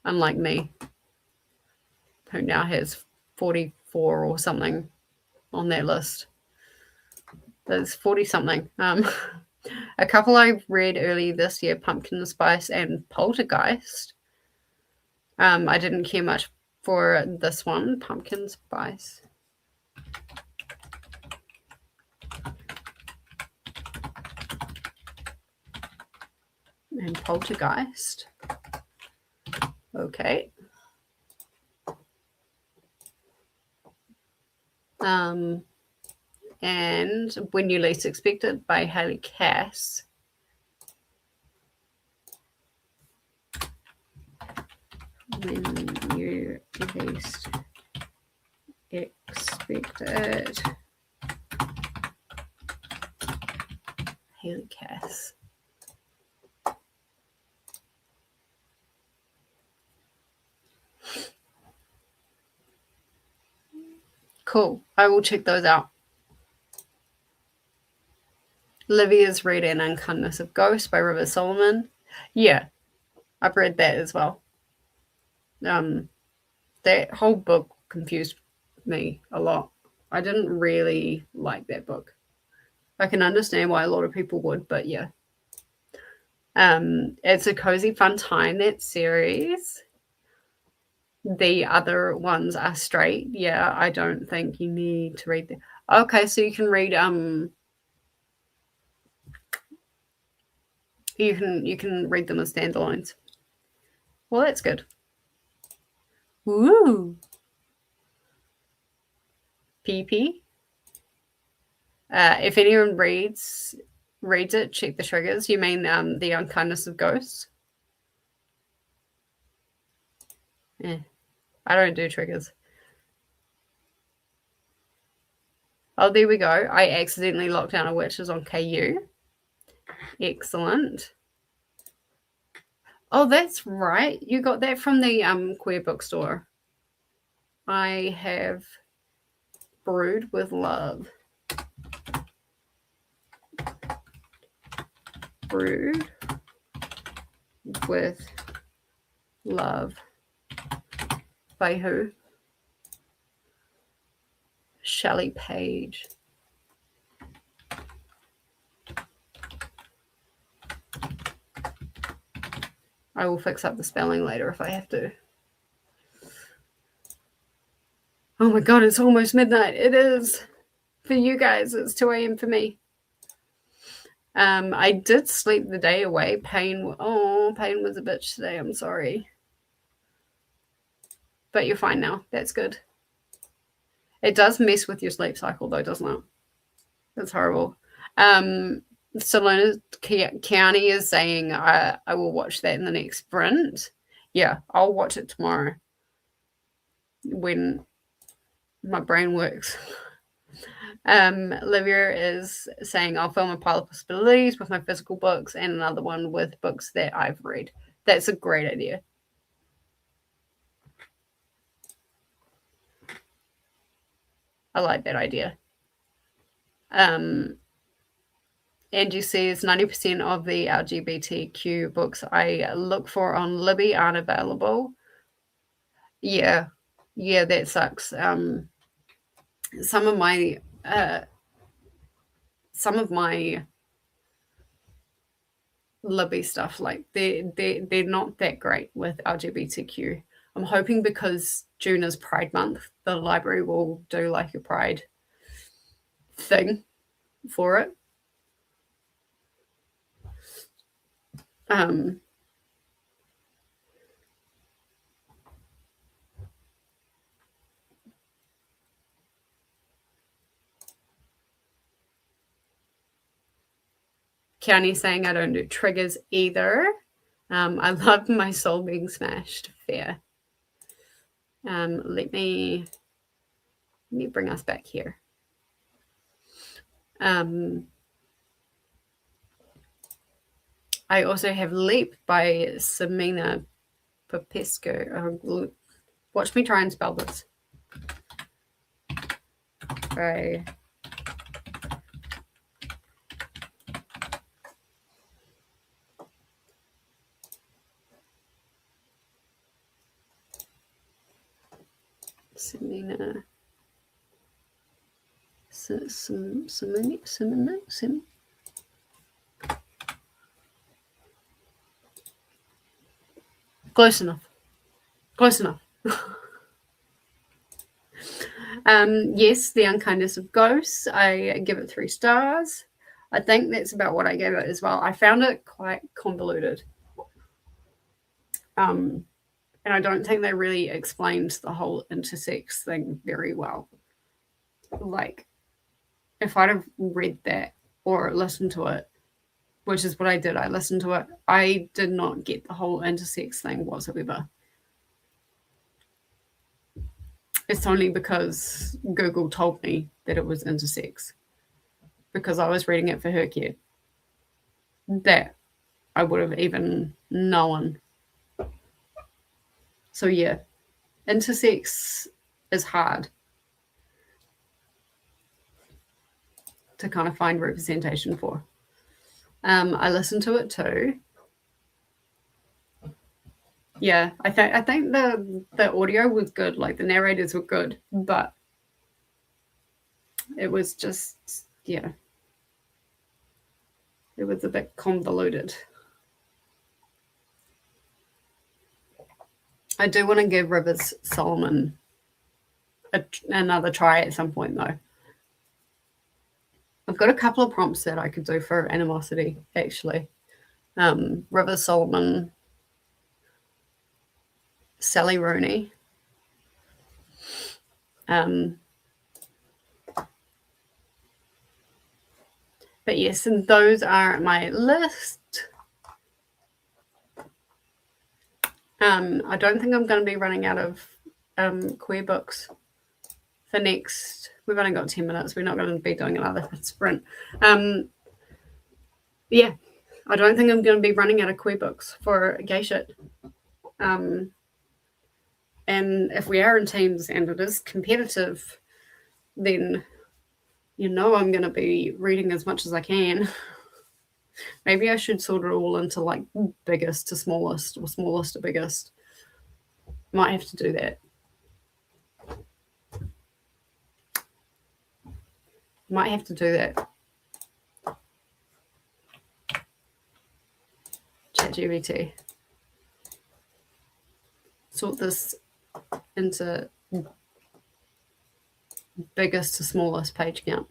Unlike me, who now has 44 or something on that list. There's 40-something. A couple I read early this year, Pumpkin Spice and Poltergeist. I didn't care much for this one, Pumpkin Spice. And Poltergeist. Okay. And When You Least Expect It by Haley Cass. When You Least Expect It. Haley Cass. Cool. I will check those out. Livia's Read and Unkindness of Ghosts by River Solomon. Yeah, I've read that as well. That whole book confused me a lot. I didn't really like that book. I can understand why a lot of people would, but yeah. It's a cozy, fun time, that series. The other ones are straight. Yeah, I don't think you need to read them. Okay, so you can read you can read them as standalones. Well, that's good. Woo! PP. If anyone reads it, check the triggers. You mean The Unkindness of Ghosts? Yeah, I don't do triggers. Oh, there we go. I accidentally locked down a witches on KU. Excellent. Oh, that's right. You got that from the queer bookstore. I have Brewed with Love. Brewed with Love. By who? Shelley Page. I will fix up the spelling later if I have to. Oh my god, it's almost midnight. It is. For you guys, it's 2 a.m. for me. I did sleep the day away. Pain was a bitch today. I'm sorry. But you're fine now. That's good. It does mess with your sleep cycle though, doesn't it? That's horrible. Selena County is saying I will watch that in the next sprint. Yeah, I'll watch it tomorrow when my brain works. Livia is saying I'll film a pile of possibilities with my physical books and another one with books that I've read. That's a great idea. I like that idea. Angie says 90% of the LGBTQ books I look for on Libby aren't available. Yeah, that sucks. Some of my Libby stuff, like they're not that great with LGBTQ. I'm hoping because June is Pride Month, the library will do like a Pride thing for it. Keani saying I don't do triggers either. I love my soul being smashed. Fair. Let me bring us back here. I also have Leap by Samina Popescu. Watch me try and spell this. By Samina. Samina. Close enough. Yes, The Unkindness of Ghosts. I give it 3 stars. I think that's about what I gave it as well. I found it quite convoluted. And I don't think they really explained the whole intersex thing very well. Like, if I'd have read that or listened to it, which is what I did, I listened to it, I did not get the whole intersex thing whatsoever. It's only because Google told me that it was intersex, because I was reading it for her kid, that I would have even known. So yeah, intersex is hard to kind of find representation for. I listened to it too. Yeah, I think the audio was good, like the narrators were good, but it was just, yeah, it was a bit convoluted. I do want to give Rivers Solomon another try at some point though. I've got a couple of prompts that I could do for Animosity, actually. Rivers Solomon, Sally Rooney. But yes, and those are my list. I don't think I'm going to be running out of queer books for next. We've only got 10 minutes. We're not going to be doing another sprint. Yeah, I don't think I'm going to be running out of queer books for gay shit. And if we are in teams and it is competitive, then you know I'm going to be reading as much as I can. Maybe I should sort it all into like biggest to smallest or smallest to biggest. Might have to do that. Might have to do that. ChatGPT. sort this into biggest to smallest page count.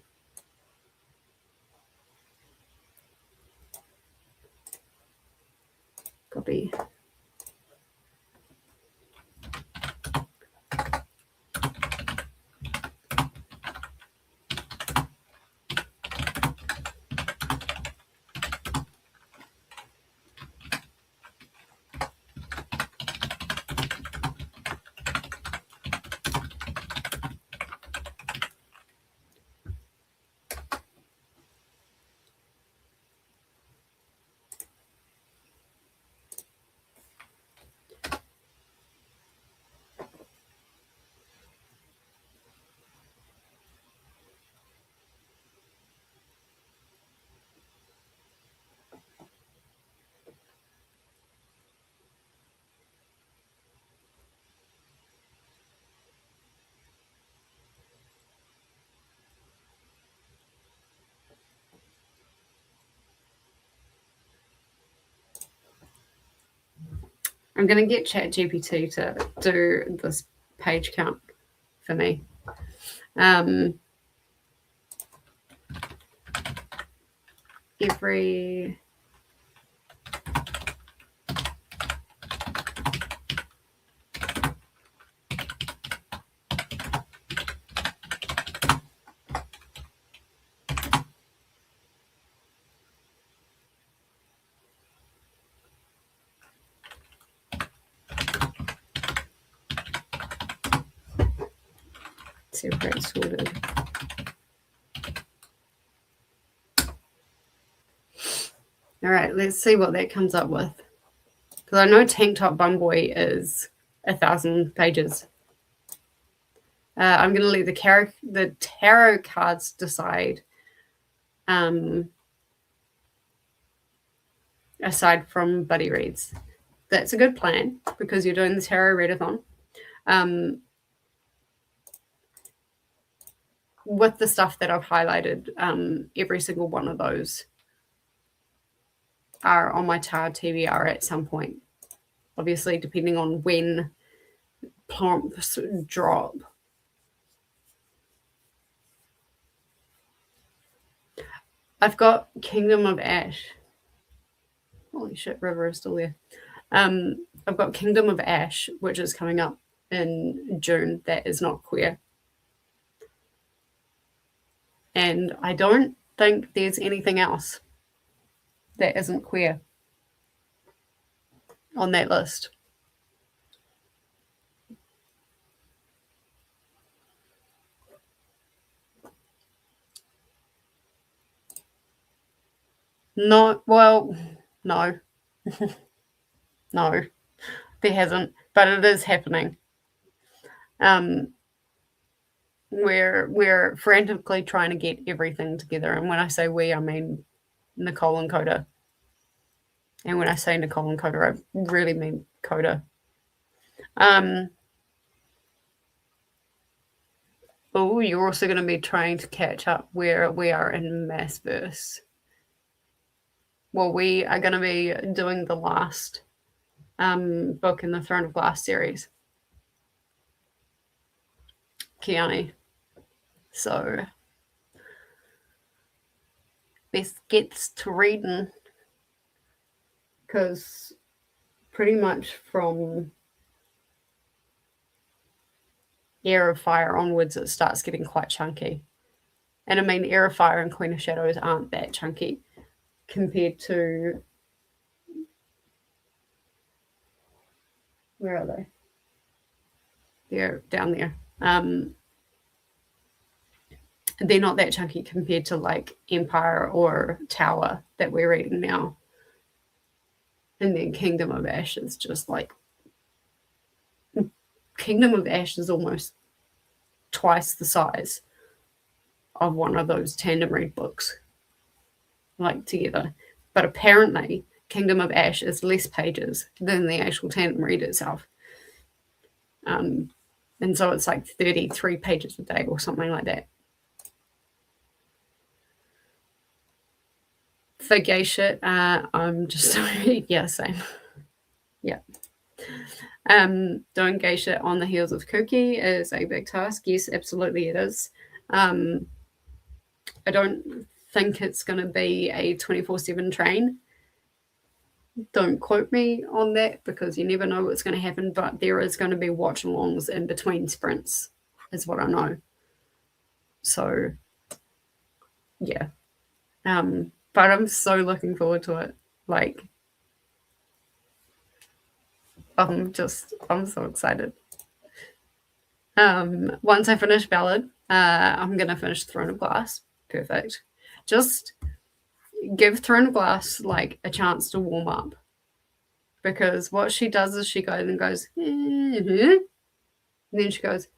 Copy. I'm going to get ChatGPT to do this page count for me. Every separate sorted. All right, let's see what that comes up with. Because I know Tank Top Bumboy is 1,000 pages. I'm going to let the tarot cards decide. Aside from buddy reads, that's a good plan because you're doing the tarot readathon. With the stuff that I've highlighted, every single one of those are on my Tar TBR at some point. Obviously, depending on when prompts drop. I've got Kingdom of Ash. Holy shit, River is still there. I've got Kingdom of Ash, which is coming up in June. That is not queer. And I don't think there's anything else that isn't queer on that list. No, well, no. No, there hasn't, but it is happening. We're frantically trying to get everything together. And when I say we, I mean Nicole and Koda. And when I say Nicole and Koda, I really mean Koda. Oh, you're also going to be trying to catch up where we are in Massverse. Well, we are going to be doing the last book in the Throne of Glass series. Kiani. So, this gets to reading because pretty much from Heir of Fire onwards, it starts getting quite chunky. And I mean, Heir of Fire and Queen of Shadows aren't that chunky compared to... Where are they? They're down there. They're not that chunky compared to like Empire or Tower that we're reading now. And then Kingdom of Ash is just like... Kingdom of Ash is almost twice the size of one of those tandem read books, like together. But apparently, Kingdom of Ash is less pages than the actual tandem read itself. And so it's like 33 pages a day or something like that. For gay shit, I'm just... yeah, same. Yeah. Doing geisha on the heels of KuKi is a big task. Yes, absolutely it is. I don't think it's going to be a 24/7 train. Don't quote me on that because you never know what's going to happen, but there is going to be watch-alongs in between sprints is what I know. So, yeah. But I'm so looking forward to it. Like, I'm so excited. Once I finish Ballad, I'm going to finish Throne of Glass. Perfect. Just give Throne of Glass like a chance to warm up, because what she does is she goes and then she goes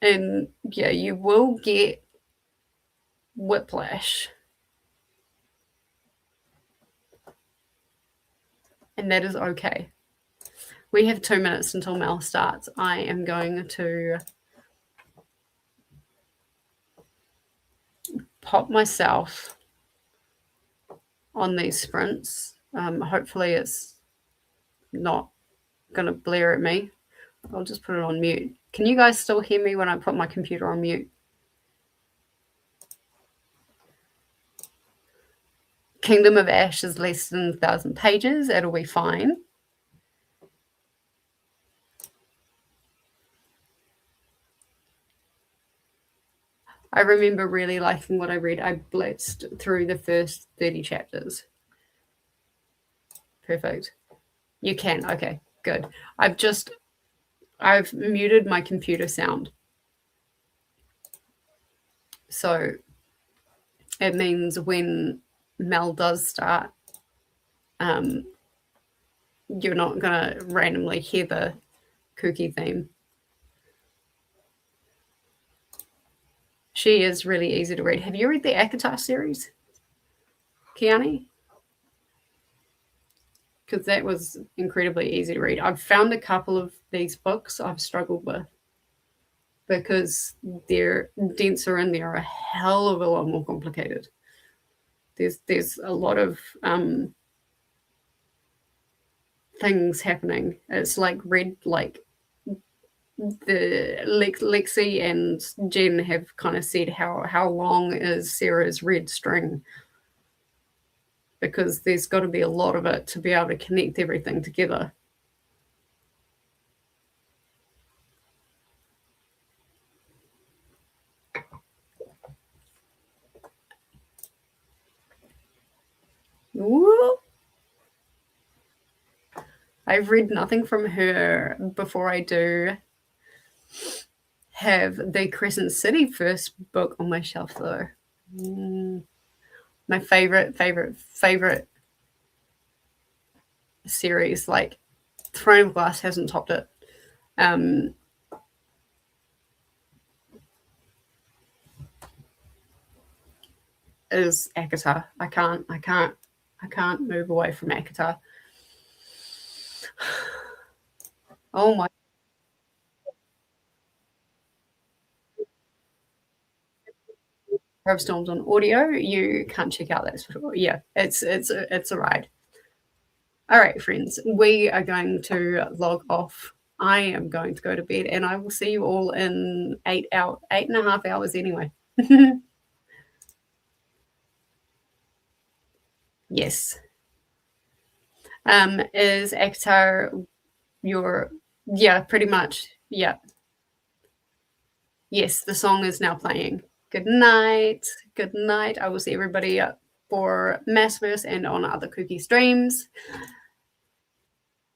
and yeah, you will get whiplash, and that is okay. We have 2 minutes until Mel starts. I am going to pop myself on these sprints. Hopefully it's not going to blare at me. I'll just put it on mute. Can you guys still hear me when I put my computer on mute? Kingdom of Ash is less than 1,000 pages. It'll be fine. I remember really liking what I read. I blitzed through the first 30 chapters. Perfect. You can. Okay, good. I've muted my computer sound. So it means when Mel does start, you're not going to randomly hear the KuKi theme. She is really easy to read. Have you read the ACOTAR series, Kiani? Because that was incredibly easy to read. I've found a couple of these books I've struggled with because they're denser and they're a hell of a lot more complicated. There's a lot of things happening. It's like the Lexi and Jen have kind of said how long is Sarah's red string, because there's got to be a lot of it to be able to connect everything together. Ooh. I've read nothing from her before I do have the Crescent City first book on my shelf, though. My favorite series, like Throne of Glass hasn't topped it. Is ACOTAR. I can't move away from ACOTAR. Oh my. Of Storms on audio, you can't check out that. Yeah, it's a ride. All right, friends, we are going to log off. I am going to go to bed, and I will see you all in 8.5 hours anyway. Yes. Is ACOTAR your... Yeah, pretty much. Yeah. Yes, the song is now playing. Good night. Good night. I will see everybody for Massverse and on other KuKi streams.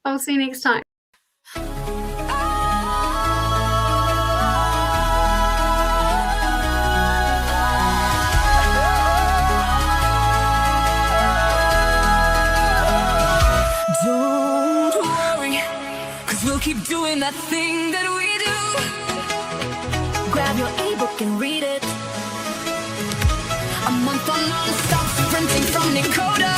I'll see you next time. Don't worry, 'cause we'll keep doing that thing that we do. Grab your ebook and read it. A month on nonstop sprinting from Nicole.